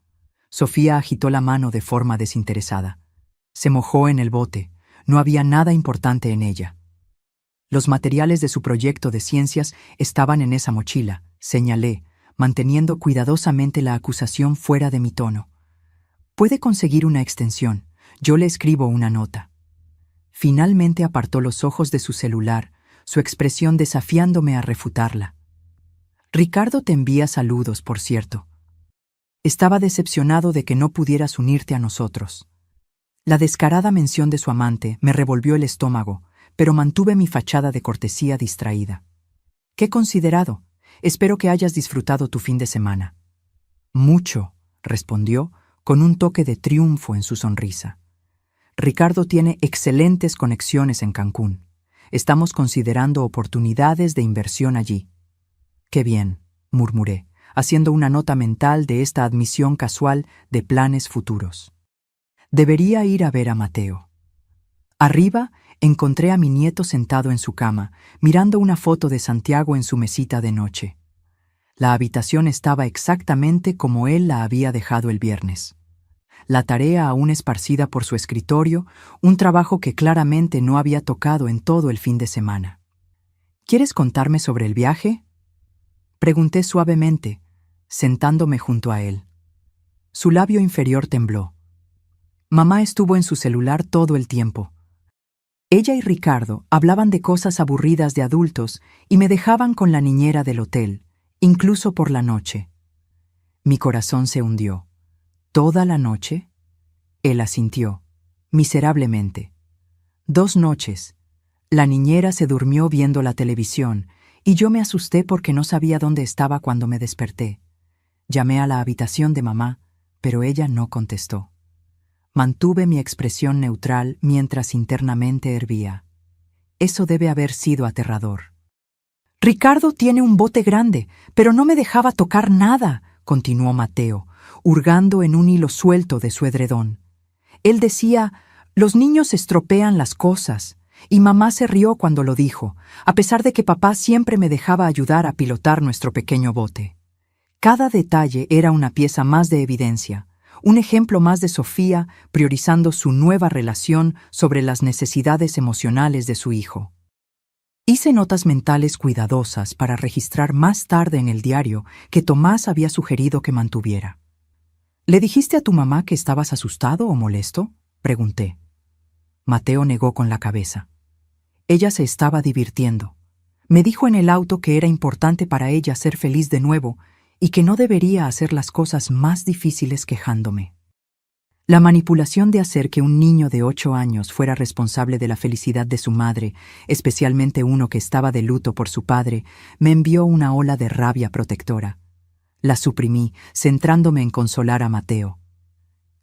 Sofía agitó la mano de forma desinteresada. Se mojó en el bote. No había nada importante en ella. Los materiales de su proyecto de ciencias estaban en esa mochila, señalé, manteniendo cuidadosamente la acusación fuera de mi tono. «Puede conseguir una extensión. Yo le escribo una nota». Finalmente apartó los ojos de su celular, su expresión desafiándome a refutarla. «Ricardo te envía saludos, por cierto. Estaba decepcionado de que no pudieras unirte a nosotros». La descarada mención de su amante me revolvió el estómago, pero mantuve mi fachada de cortesía distraída. «Qué considerado. Espero que hayas disfrutado tu fin de semana». «Mucho», respondió, con un toque de triunfo en su sonrisa. «Ricardo tiene excelentes conexiones en Cancún. Estamos considerando oportunidades de inversión allí». «Qué bien», murmuré, haciendo una nota mental de esta admisión casual de planes futuros. Debería ir a ver a Mateo. Arriba encontré a mi nieto sentado en su cama, mirando una foto de Santiago en su mesita de noche. La habitación estaba exactamente como él la había dejado el viernes. La tarea aún esparcida por su escritorio, un trabajo que claramente no había tocado en todo el fin de semana. «¿Quieres contarme sobre el viaje?», pregunté suavemente, sentándome junto a él. Su labio inferior tembló. «Mamá estuvo en su celular todo el tiempo». Ella y Ricardo hablaban de cosas aburridas de adultos y me dejaban con la niñera del hotel, incluso por la noche. Mi corazón se hundió. ¿Toda la noche? Él asintió, miserablemente. 2 noches. La niñera se durmió viendo la televisión y yo me asusté porque no sabía dónde estaba cuando me desperté. Llamé a la habitación de mamá, pero ella no contestó. Mantuve mi expresión neutral mientras internamente hervía. Eso debe haber sido aterrador. Ricardo tiene un bote grande, pero no me dejaba tocar nada, continuó Mateo, hurgando en un hilo suelto de su edredón. Él decía, los niños estropean las cosas, y mamá se rió cuando lo dijo, a pesar de que papá siempre me dejaba ayudar a pilotar nuestro pequeño bote. Cada detalle era una pieza más de evidencia, un ejemplo más de Sofía priorizando su nueva relación sobre las necesidades emocionales de su hijo. Hice notas mentales cuidadosas para registrar más tarde en el diario que Tomás había sugerido que mantuviera. ¿Le dijiste a tu mamá que estabas asustado o molesto?, pregunté. Mateo negó con la cabeza. Ella se estaba divirtiendo. Me dijo en el auto que era importante para ella ser feliz de nuevo y que no debería hacer las cosas más difíciles quejándome. La manipulación de hacer que un niño de 8 años fuera responsable de la felicidad de su madre, especialmente uno que estaba de luto por su padre, me envió una ola de rabia protectora. La suprimí, centrándome en consolar a Mateo.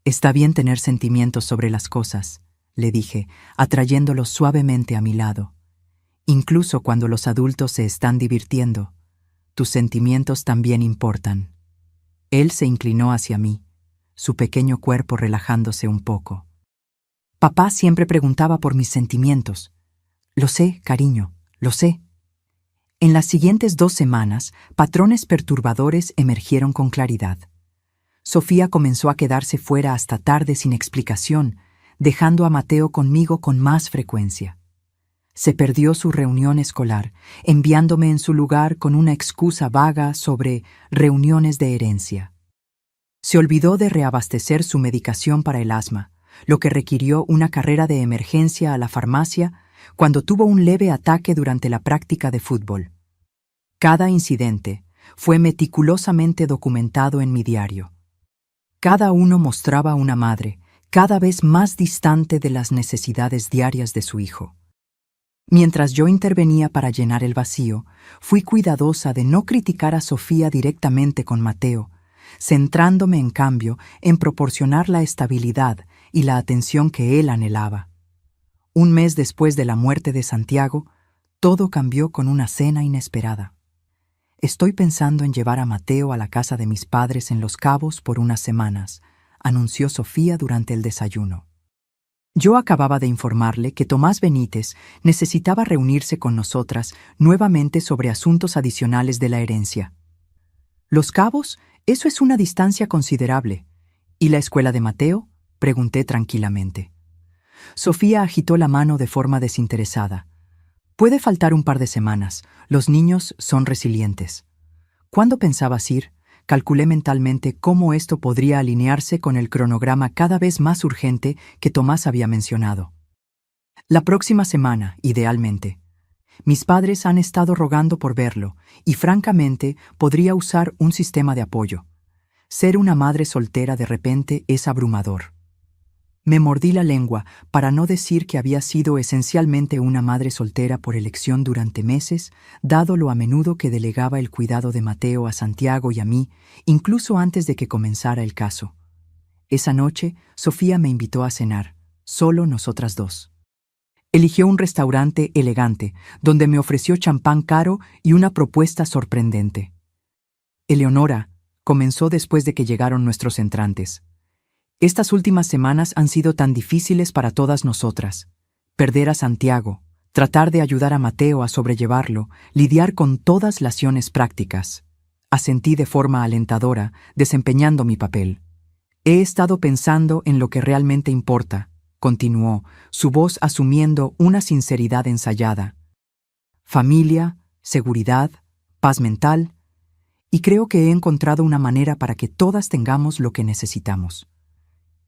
Está bien tener sentimientos sobre las cosas, le dije, atrayéndolo suavemente a mi lado. Incluso cuando los adultos se están divirtiendo, tus sentimientos también importan. Él se inclinó hacia mí, su pequeño cuerpo relajándose un poco. Papá siempre preguntaba por mis sentimientos. Lo sé, cariño, lo sé. En las siguientes 2 semanas, patrones perturbadores emergieron con claridad. Sofía comenzó a quedarse fuera hasta tarde sin explicación, dejando a Mateo conmigo con más frecuencia. Se perdió su reunión escolar, enviándome en su lugar con una excusa vaga sobre reuniones de herencia. Se olvidó de reabastecer su medicación para el asma, lo que requirió una carrera de emergencia a la farmacia cuando tuvo un leve ataque durante la práctica de fútbol. Cada incidente fue meticulosamente documentado en mi diario. Cada uno mostraba a una madre cada vez más distante de las necesidades diarias de su hijo. Mientras yo intervenía para llenar el vacío, fui cuidadosa de no criticar a Sofía directamente con Mateo, centrándome en cambio en proporcionar la estabilidad y la atención que él anhelaba. Un mes después de la muerte de Santiago, todo cambió con una cena inesperada. Estoy pensando en llevar a Mateo a la casa de mis padres en Los Cabos por unas semanas, anunció Sofía durante el desayuno. Yo acababa de informarle que Tomás Benítez necesitaba reunirse con nosotras nuevamente sobre asuntos adicionales de la herencia. ¿Los Cabos? Eso es una distancia considerable. ¿Y la escuela de Mateo?, pregunté tranquilamente. Sofía agitó la mano de forma desinteresada. Puede faltar un par de semanas. Los niños son resilientes. ¿Cuándo pensabas ir? Calculé mentalmente cómo esto podría alinearse con el cronograma cada vez más urgente que Tomás había mencionado. La próxima semana, idealmente. Mis padres han estado rogando por verlo, y francamente podría usar un sistema de apoyo. Ser una madre soltera de repente es abrumador. Me mordí la lengua para no decir que había sido esencialmente una madre soltera por elección durante meses, dado lo a menudo que delegaba el cuidado de Mateo a Santiago y a mí, incluso antes de que comenzara el caso. Esa noche, Sofía me invitó a cenar, solo nosotras dos. Eligió un restaurante elegante, donde me ofreció champán caro y una propuesta sorprendente. Eleonora, comenzó después de que llegaron nuestros entrantes. Estas últimas semanas han sido tan difíciles para todas nosotras. Perder a Santiago, tratar de ayudar a Mateo a sobrellevarlo, lidiar con todas las acciones prácticas. Asentí de forma alentadora, desempeñando mi papel. He estado pensando en lo que realmente importa, continuó, su voz asumiendo una sinceridad ensayada. Familia, seguridad, paz mental, y creo que he encontrado una manera para que todas tengamos lo que necesitamos.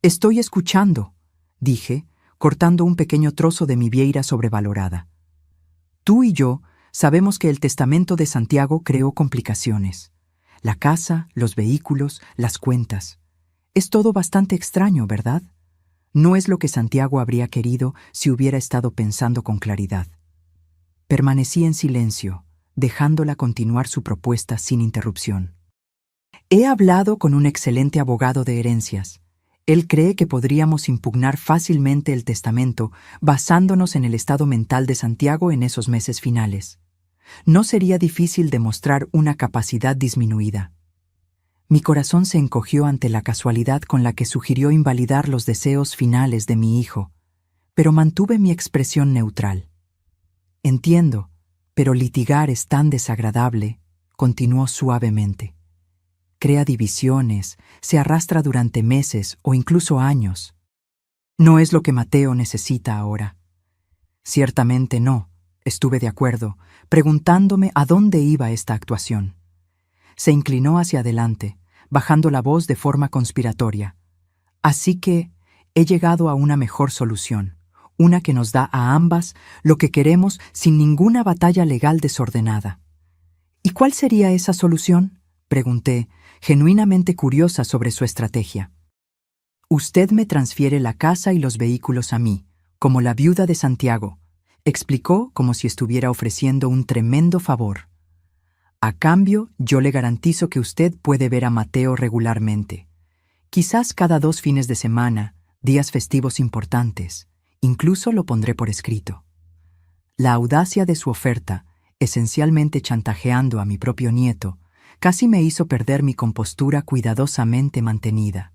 Estoy escuchando, dije, cortando un pequeño trozo de mi vieira sobrevalorada. Tú y yo sabemos que el testamento de Santiago creó complicaciones. La casa, los vehículos, las cuentas. Es todo bastante extraño, ¿verdad? No es lo que Santiago habría querido si hubiera estado pensando con claridad. Permanecí en silencio, dejándola continuar su propuesta sin interrupción. He hablado con un excelente abogado de herencias. Él cree que podríamos impugnar fácilmente el testamento basándonos en el estado mental de Santiago en esos meses finales. No sería difícil demostrar una capacidad disminuida. Mi corazón se encogió ante la casualidad con la que sugirió invalidar los deseos finales de mi hijo, pero mantuve mi expresión neutral. Entiendo, pero litigar es tan desagradable, continuó suavemente. Crea divisiones, se arrastra durante meses o incluso años. No es lo que Mateo necesita ahora. Ciertamente no, estuve de acuerdo, preguntándome a dónde iba esta actuación. Se inclinó hacia adelante, bajando la voz de forma conspiratoria. Así que he llegado a una mejor solución, una que nos da a ambas lo que queremos sin ninguna batalla legal desordenada. ¿Y cuál sería esa solución?, pregunté, genuinamente curiosa sobre su estrategia. Usted me transfiere la casa y los vehículos a mí, como la viuda de Santiago, explicó como si estuviera ofreciendo un tremendo favor. A cambio, yo le garantizo que usted puede ver a Mateo regularmente. Quizás cada 2 fines de semana, días festivos importantes. Incluso lo pondré por escrito. La audacia de su oferta, esencialmente chantajeando a mi propio nieto, casi me hizo perder mi compostura cuidadosamente mantenida.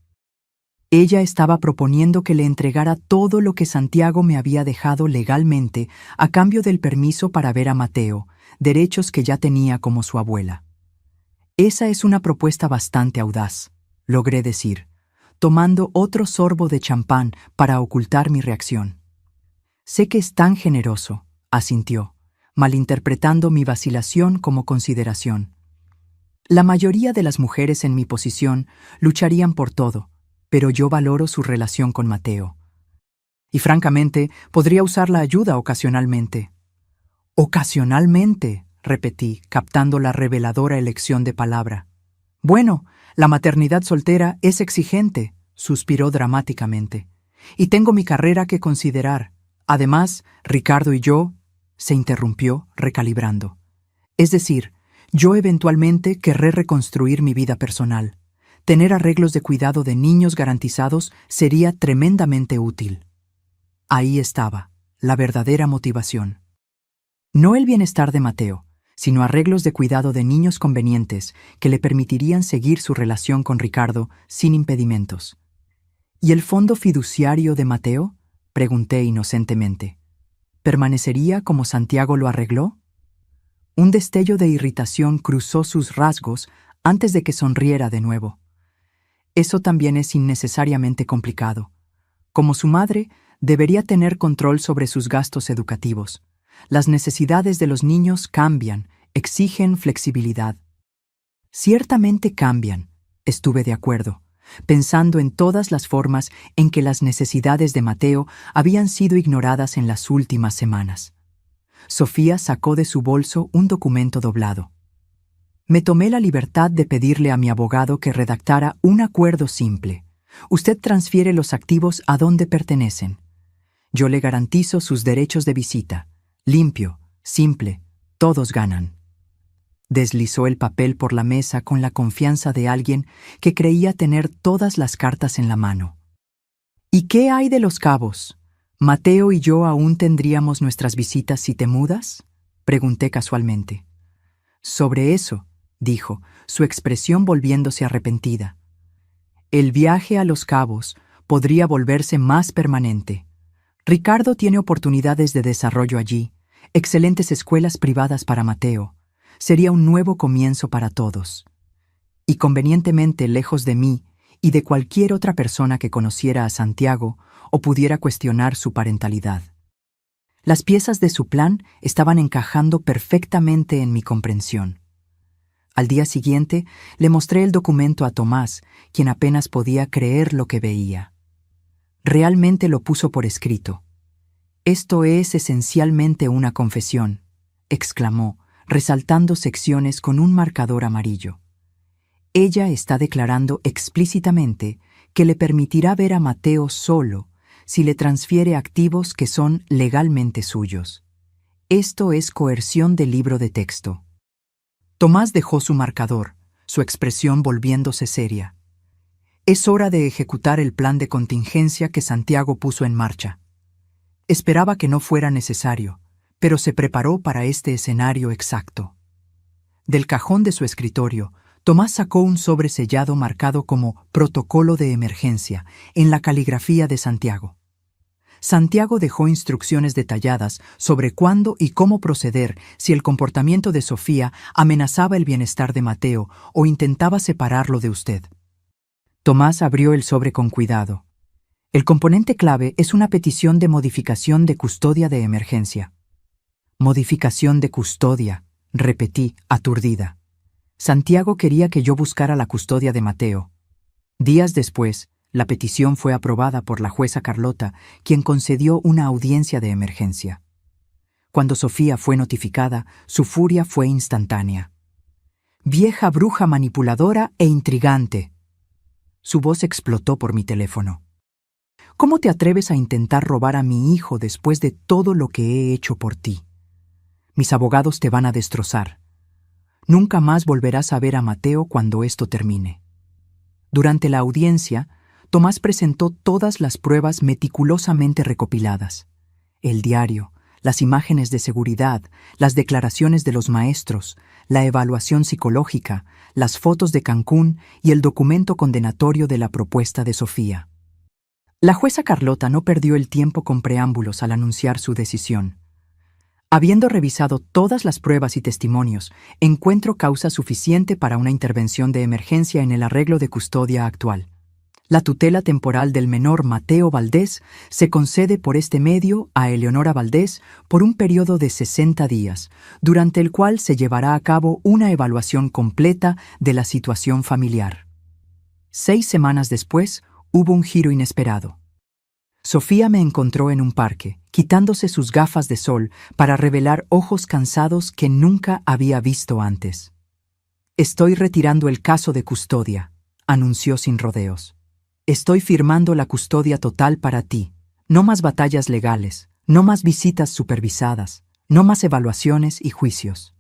Ella estaba proponiendo que le entregara todo lo que Santiago me había dejado legalmente a cambio del permiso para ver a Mateo, derechos que ya tenía como su abuela. Esa es una propuesta bastante audaz, logré decir, tomando otro sorbo de champán para ocultar mi reacción. Sé que es tan generoso, asintió, malinterpretando mi vacilación como consideración. La mayoría de las mujeres en mi posición lucharían por todo, pero yo valoro su relación con Mateo. Y francamente, podría usar la ayuda ocasionalmente. Ocasionalmente, repetí, captando la reveladora elección de palabra. Bueno, la maternidad soltera es exigente, suspiró dramáticamente. Y tengo mi carrera que considerar. Además, Ricardo y yo, se interrumpió, recalibrando. Es decir, yo eventualmente querré reconstruir mi vida personal. Tener arreglos de cuidado de niños garantizados sería tremendamente útil. Ahí estaba, la verdadera motivación. No el bienestar de Mateo, sino arreglos de cuidado de niños convenientes que le permitirían seguir su relación con Ricardo sin impedimentos. ¿Y el fondo fiduciario de Mateo?, pregunté inocentemente. ¿Permanecería como Santiago lo arregló? Un destello de irritación cruzó sus rasgos antes de que sonriera de nuevo. Eso también es innecesariamente complicado. Como su madre, debería tener control sobre sus gastos educativos. Las necesidades de los niños cambian, exigen flexibilidad. Ciertamente cambian, estuve de acuerdo, pensando en todas las formas en que las necesidades de Mateo habían sido ignoradas en las últimas semanas. Sofía sacó de su bolso un documento doblado. Me tomé la libertad de pedirle a mi abogado que redactara un acuerdo simple. Usted transfiere los activos a donde pertenecen. Yo le garantizo sus derechos de visita. Limpio, simple, todos ganan. Deslizó el papel por la mesa con la confianza de alguien que creía tener todas las cartas en la mano. ¿Y qué hay de los cabos? ¿Mateo y yo aún tendríamos nuestras visitas si te mudas?, pregunté casualmente. Sobre eso, dijo, su expresión volviéndose arrepentida. El viaje a Los Cabos podría volverse más permanente. Ricardo tiene oportunidades de desarrollo allí, excelentes escuelas privadas para Mateo. Sería un nuevo comienzo para todos. Y convenientemente lejos de mí y de cualquier otra persona que conociera a Santiago o pudiera cuestionar su parentalidad. Las piezas de su plan estaban encajando perfectamente en mi comprensión. Al día siguiente le mostré el documento a Tomás, quien apenas podía creer lo que veía. Realmente lo puso por escrito. Esto es esencialmente una confesión, exclamó, resaltando secciones con un marcador amarillo. Ella está declarando explícitamente que le permitirá ver a Mateo solo si le transfiere activos que son legalmente suyos. Esto es coerción del libro de texto. Tomás dejó su marcador, su expresión volviéndose seria. Es hora de ejecutar el plan de contingencia que Santiago puso en marcha. Esperaba que no fuera necesario, pero se preparó para este escenario exacto. Del cajón de su escritorio, Tomás sacó un sobre sellado marcado como Protocolo de Emergencia en la caligrafía de Santiago. Santiago dejó instrucciones detalladas sobre cuándo y cómo proceder si el comportamiento de Sofía amenazaba el bienestar de Mateo o intentaba separarlo de usted. Tomás abrió el sobre con cuidado. El componente clave es una petición de modificación de custodia de emergencia. Modificación de custodia, repetí, aturdida. Santiago quería que yo buscara la custodia de Mateo. Días después, la petición fue aprobada por la jueza Carlota, quien concedió una audiencia de emergencia. Cuando Sofía fue notificada, su furia fue instantánea. «Vieja bruja manipuladora e intrigante». Su voz explotó por mi teléfono. «¿Cómo te atreves a intentar robar a mi hijo después de todo lo que he hecho por ti? Mis abogados te van a destrozar. Nunca más volverás a ver a Mateo cuando esto termine». Durante la audiencia, Tomás presentó todas las pruebas meticulosamente recopiladas: el diario, las imágenes de seguridad, las declaraciones de los maestros, la evaluación psicológica, las fotos de Cancún y el documento condenatorio de la propuesta de Sofía. La jueza Carlota no perdió el tiempo con preámbulos al anunciar su decisión. Habiendo revisado todas las pruebas y testimonios, encuentro causa suficiente para una intervención de emergencia en el arreglo de custodia actual. La tutela temporal del menor Mateo Valdés se concede por este medio a Eleonora Valdés por un periodo de 60 días, durante el cual se llevará a cabo una evaluación completa de la situación familiar. 6 semanas después, hubo un giro inesperado. Sofía me encontró en un parque, quitándose sus gafas de sol para revelar ojos cansados que nunca había visto antes. «Estoy retirando el caso de custodia», anunció sin rodeos. «Estoy firmando la custodia total para ti. No más batallas legales, no más visitas supervisadas, no más evaluaciones y juicios».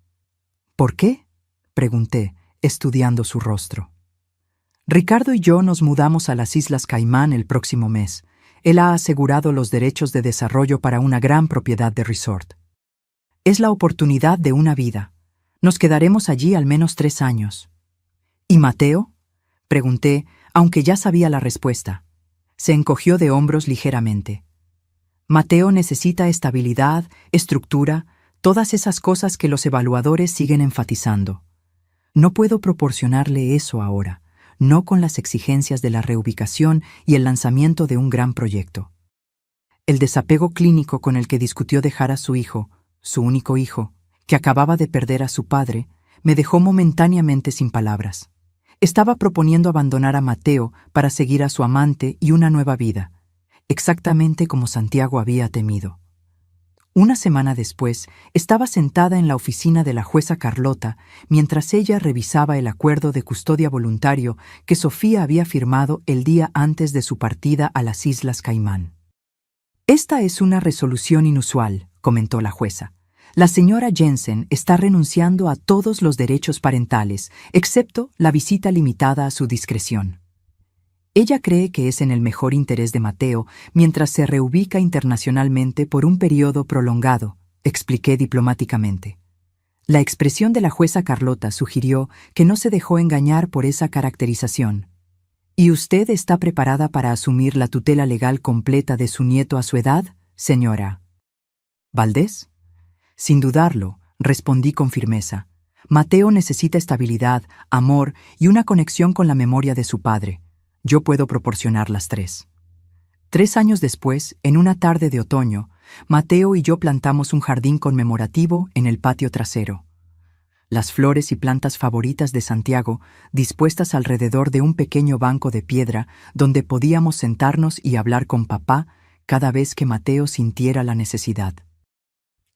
«¿Por qué?», pregunté, estudiando su rostro. «Ricardo y yo nos mudamos a las Islas Caimán el próximo mes. Él ha asegurado los derechos de desarrollo para una gran propiedad de resort. Es la oportunidad de una vida. Nos quedaremos allí al menos 3 años». «¿Y Mateo?», pregunté, aunque ya sabía la respuesta. Se encogió de hombros ligeramente. «Mateo necesita estabilidad, estructura, todas esas cosas que los evaluadores siguen enfatizando. No puedo proporcionarle eso ahora, no con las exigencias de la reubicación y el lanzamiento de un gran proyecto». El desapego clínico con el que discutió dejar a su hijo, su único hijo, que acababa de perder a su padre, me dejó momentáneamente sin palabras. Estaba proponiendo abandonar a Mateo para seguir a su amante y una nueva vida, exactamente como Santiago había temido. Una semana después, estaba sentada en la oficina de la jueza Carlota mientras ella revisaba el acuerdo de custodia voluntario que Sofía había firmado el día antes de su partida a las Islas Caimán. «Esta es una resolución inusual», comentó la jueza. «La señora Jensen está renunciando a todos los derechos parentales, excepto la visita limitada a su discreción. Ella cree que es en el mejor interés de Mateo mientras se reubica internacionalmente por un periodo prolongado», expliqué diplomáticamente. La expresión de la jueza Carlota sugirió que no se dejó engañar por esa caracterización. «¿Y usted está preparada para asumir la tutela legal completa de su nieto a su edad, señora Valdés?» «Sin dudarlo», respondí con firmeza. «Mateo necesita estabilidad, amor y una conexión con la memoria de su padre. Yo puedo proporcionar las 3». 3 años después, en una tarde de otoño, Mateo y yo plantamos un jardín conmemorativo en el patio trasero. las flores y plantas favoritas de Santiago dispuestas alrededor de un pequeño banco de piedra donde podíamos sentarnos y hablar con papá cada vez que Mateo sintiera la necesidad.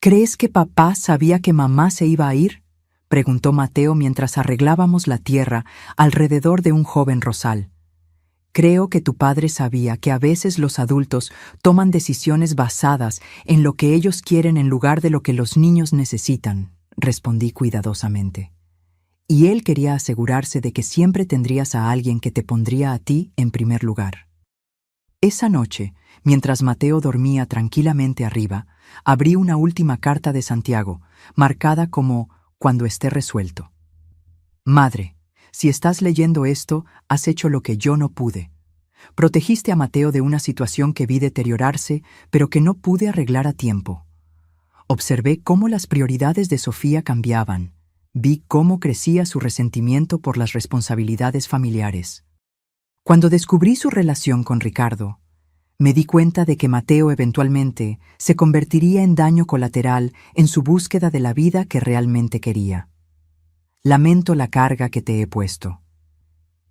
¿Crees que papá sabía que mamá se iba a ir?, preguntó Mateo mientras arreglábamos la tierra alrededor de un joven rosal. Creo que tu padre sabía que a veces los adultos toman decisiones basadas en lo que ellos quieren en lugar de lo que los niños necesitan, respondí cuidadosamente. Y él quería asegurarse de que siempre tendrías a alguien que te pondría a ti en primer lugar. Esa noche, mientras Mateo dormía tranquilamente arriba, abrí una última carta de Santiago, marcada como «Cuando esté resuelto». Madre, si estás leyendo esto, has hecho lo que yo no pude. Protegiste a Mateo de una situación que vi deteriorarse, pero que no pude arreglar a tiempo. Observé cómo las prioridades de Sofía cambiaban. Vi cómo crecía su resentimiento por las responsabilidades familiares. Cuando descubrí su relación con Ricardo, me di cuenta de que Mateo eventualmente se convertiría en daño colateral en su búsqueda de la vida que realmente quería. Lamento la carga que te he puesto.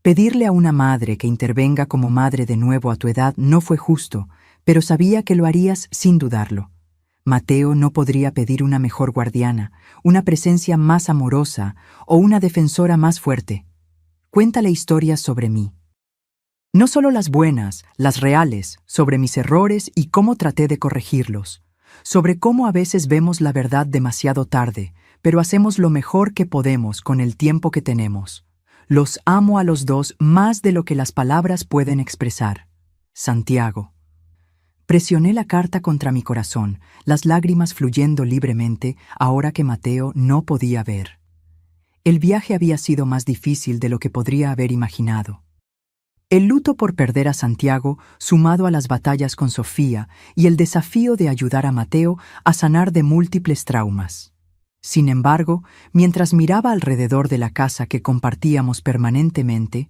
Pedirle a una madre que intervenga como madre de nuevo a tu edad no fue justo, pero sabía que lo harías sin dudarlo. Mateo no podría pedir una mejor guardiana, una presencia más amorosa o una defensora más fuerte. Cuéntale historias sobre mí. No solo las buenas, las reales, sobre mis errores y cómo traté de corregirlos, sobre cómo a veces vemos la verdad demasiado tarde, pero hacemos lo mejor que podemos con el tiempo que tenemos. Los amo a los dos más de lo que las palabras pueden expresar. Santiago. Presioné la carta contra mi corazón, las lágrimas fluyendo libremente ahora que Mateo no podía ver. El viaje había sido más difícil de lo que podría haber imaginado. El luto por perder a Santiago, sumado a las batallas con Sofía y el desafío de ayudar a Mateo a sanar de múltiples traumas. Sin embargo, mientras miraba alrededor de la casa que compartíamos permanentemente,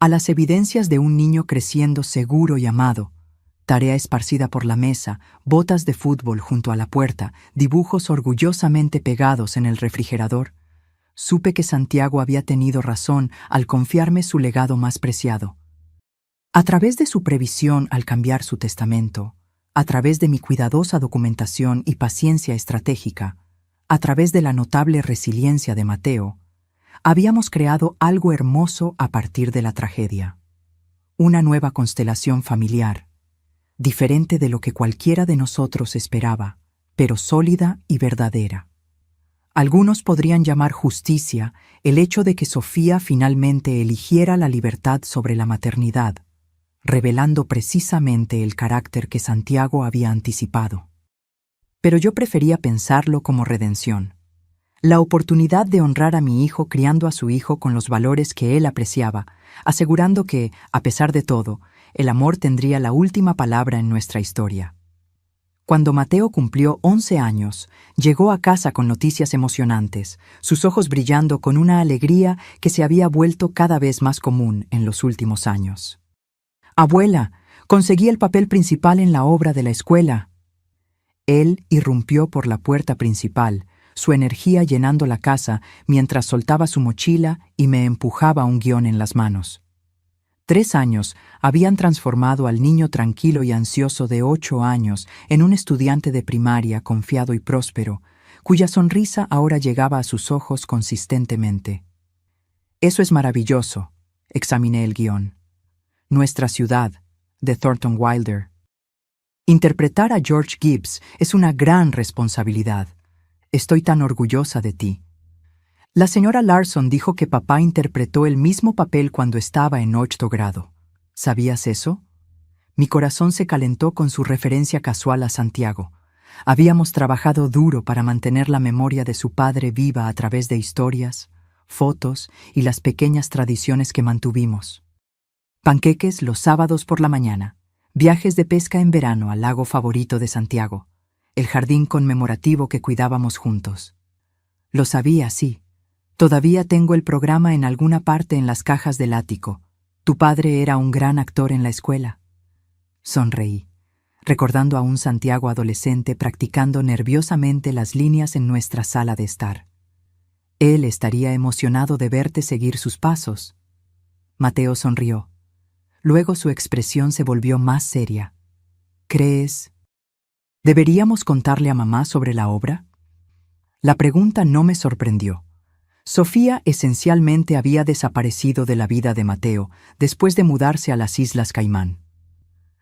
a las evidencias de un niño creciendo seguro y amado, tarea esparcida por la mesa, botas de fútbol junto a la puerta, dibujos orgullosamente pegados en el refrigerador, supe que Santiago había tenido razón al confiarme su legado más preciado. A través de su previsión al cambiar su testamento, a través de mi cuidadosa documentación y paciencia estratégica, a través de la notable resiliencia de Mateo, habíamos creado algo hermoso a partir de la tragedia. Una nueva constelación familiar, diferente de lo que cualquiera de nosotros esperaba, pero sólida y verdadera. Algunos podrían llamar justicia el hecho de que Sofía finalmente eligiera la libertad sobre la maternidad, revelando precisamente el carácter que Santiago había anticipado. Pero yo prefería pensarlo como redención. La oportunidad de honrar a mi hijo criando a su hijo con los valores que él apreciaba, asegurando que, a pesar de todo, el amor tendría la última palabra en nuestra historia. Cuando Mateo cumplió 11 años, llegó a casa con noticias emocionantes, sus ojos brillando con una alegría que se había vuelto cada vez más común en los últimos años. «Abuela, conseguí el papel principal en la obra de la escuela». Él irrumpió por la puerta principal, su energía llenando la casa mientras soltaba su mochila y me empujaba un guión en las manos. 3 años habían transformado al niño tranquilo y ansioso de 8 años en un estudiante de primaria confiado y próspero, cuya sonrisa ahora llegaba a sus ojos consistentemente. «Eso es maravilloso», examiné el guión. «Nuestra ciudad», de Thornton Wilder. Interpretar a George Gibbs es una gran responsabilidad. Estoy tan orgullosa de ti. La señora Larson dijo que papá interpretó el mismo papel cuando estaba en 8º grado. ¿Sabías eso? Mi corazón se calentó con su referencia casual a Santiago. Habíamos trabajado duro para mantener la memoria de su padre viva a través de historias, fotos y las pequeñas tradiciones que mantuvimos. Panqueques los sábados por la mañana, viajes de pesca en verano al lago favorito de Santiago, el jardín conmemorativo que cuidábamos juntos. Lo sabía, sí. Todavía tengo el programa en alguna parte en las cajas del ático. Tu padre era un gran actor en la escuela. Sonreí, recordando a un Santiago adolescente practicando nerviosamente las líneas en nuestra sala de estar. Él estaría emocionado de verte seguir sus pasos. Mateo sonrió. Luego su expresión se volvió más seria. ¿Crees? ¿Deberíamos contarle a mamá sobre la obra? La pregunta no me sorprendió. Sofía esencialmente había desaparecido de la vida de Mateo después de mudarse a las Islas Caimán.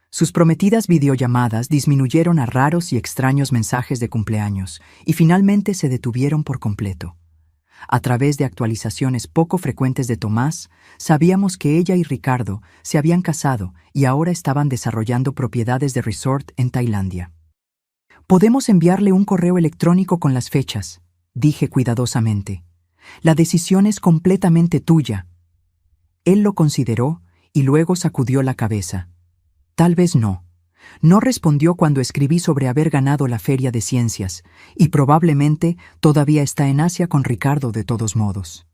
Sus prometidas videollamadas disminuyeron a raros y extraños mensajes de cumpleaños y finalmente se detuvieron por completo. A través de actualizaciones poco frecuentes de Tomás, sabíamos que ella y Ricardo se habían casado y ahora estaban desarrollando propiedades de resort en Tailandia. «Podemos enviarle un correo electrónico con las fechas», dije cuidadosamente. «La decisión es completamente tuya». Él lo consideró y luego sacudió la cabeza. «Tal vez no». No respondió cuando escribí sobre haber ganado la Feria de Ciencias, y probablemente todavía está en Asia con Ricardo de todos modos.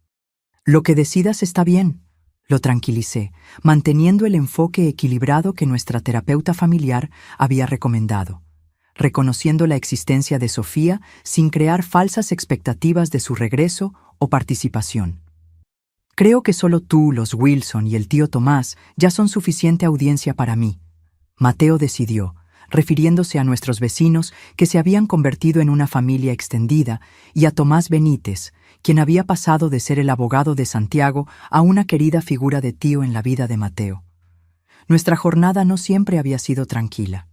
«Lo que decidas está bien», lo tranquilicé, manteniendo el enfoque equilibrado que nuestra terapeuta familiar había recomendado, reconociendo la existencia de Sofía sin crear falsas expectativas de su regreso o participación. «Creo que solo tú, los Wilson y el tío Tomás ya son suficiente audiencia para mí», Mateo decidió, refiriéndose a nuestros vecinos que se habían convertido en una familia extendida, y a Tomás Benítez, quien había pasado de ser el abogado de Santiago a una querida figura de tío en la vida de Mateo. Nuestra jornada no siempre había sido tranquila.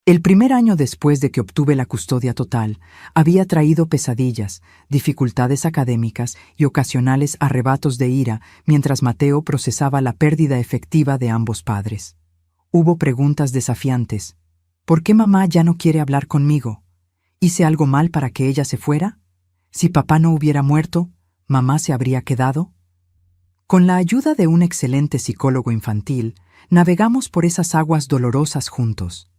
El primer año después de que obtuve la custodia total, había traído pesadillas, dificultades académicas y ocasionales arrebatos de ira mientras Mateo procesaba la pérdida efectiva de ambos padres. Hubo preguntas desafiantes. ¿Por qué mamá ya no quiere hablar conmigo? ¿Hice algo mal para que ella se fuera? Si papá no hubiera muerto, ¿mamá se habría quedado? Con la ayuda de un excelente psicólogo infantil, navegamos por esas aguas dolorosas juntos.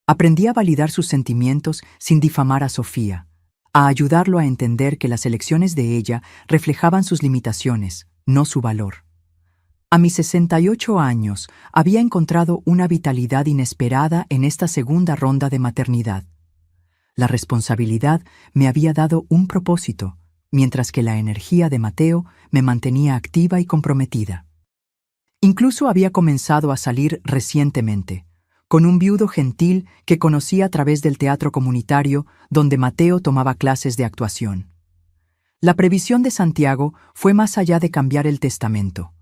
Aprendí a validar sus sentimientos sin difamar a Sofía, a ayudarlo a entender que las elecciones de ella reflejaban sus limitaciones, no su valor. A mis 68 años había encontrado una vitalidad inesperada en esta segunda ronda de maternidad. La responsabilidad me había dado un propósito, mientras que la energía de Mateo me mantenía activa y comprometida. Incluso había comenzado a salir recientemente, con un viudo gentil que conocí a través del teatro comunitario donde Mateo tomaba clases de actuación. La previsión de Santiago fue más allá de cambiar el testamento.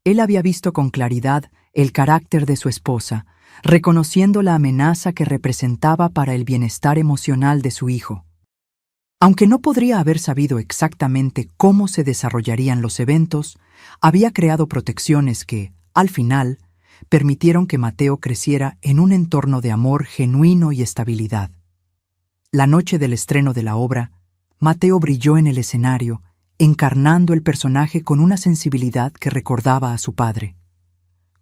Él había visto con claridad el carácter de su esposa, reconociendo la amenaza que representaba para el bienestar emocional de su hijo. Aunque no podría haber sabido exactamente cómo se desarrollarían los eventos, había creado protecciones que, al final, permitieron que Mateo creciera en un entorno de amor genuino y estabilidad. La noche del estreno de la obra, Mateo brilló en el escenario, encarnando el personaje con una sensibilidad que recordaba a su padre.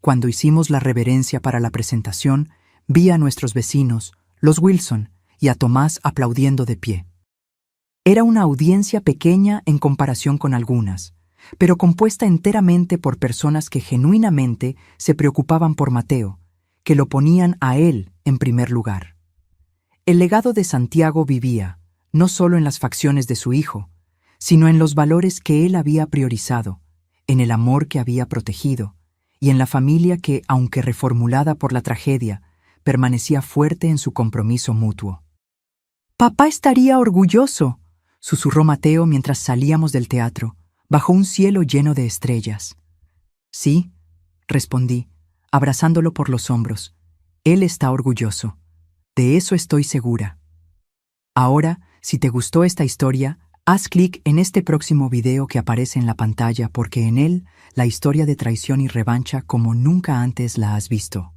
Cuando hicimos la reverencia para la presentación, vi a nuestros vecinos, los Wilson, y a Tomás aplaudiendo de pie. Era una audiencia pequeña en comparación con algunas, pero compuesta enteramente por personas que genuinamente se preocupaban por Mateo, que lo ponían a él en primer lugar. El legado de Santiago vivía, no solo en las facciones de su hijo, sino en los valores que él había priorizado, en el amor que había protegido, y en la familia que, aunque reformulada por la tragedia, permanecía fuerte en su compromiso mutuo. «Papá estaría orgulloso», susurró Mateo mientras salíamos del teatro, bajo un cielo lleno de estrellas. «Sí», respondí, abrazándolo por los hombros. «Él está orgulloso. De eso estoy segura». Ahora, si te gustó esta historia, haz clic en este próximo video que aparece en la pantalla porque en él la historia de traición y revancha como nunca antes la has visto.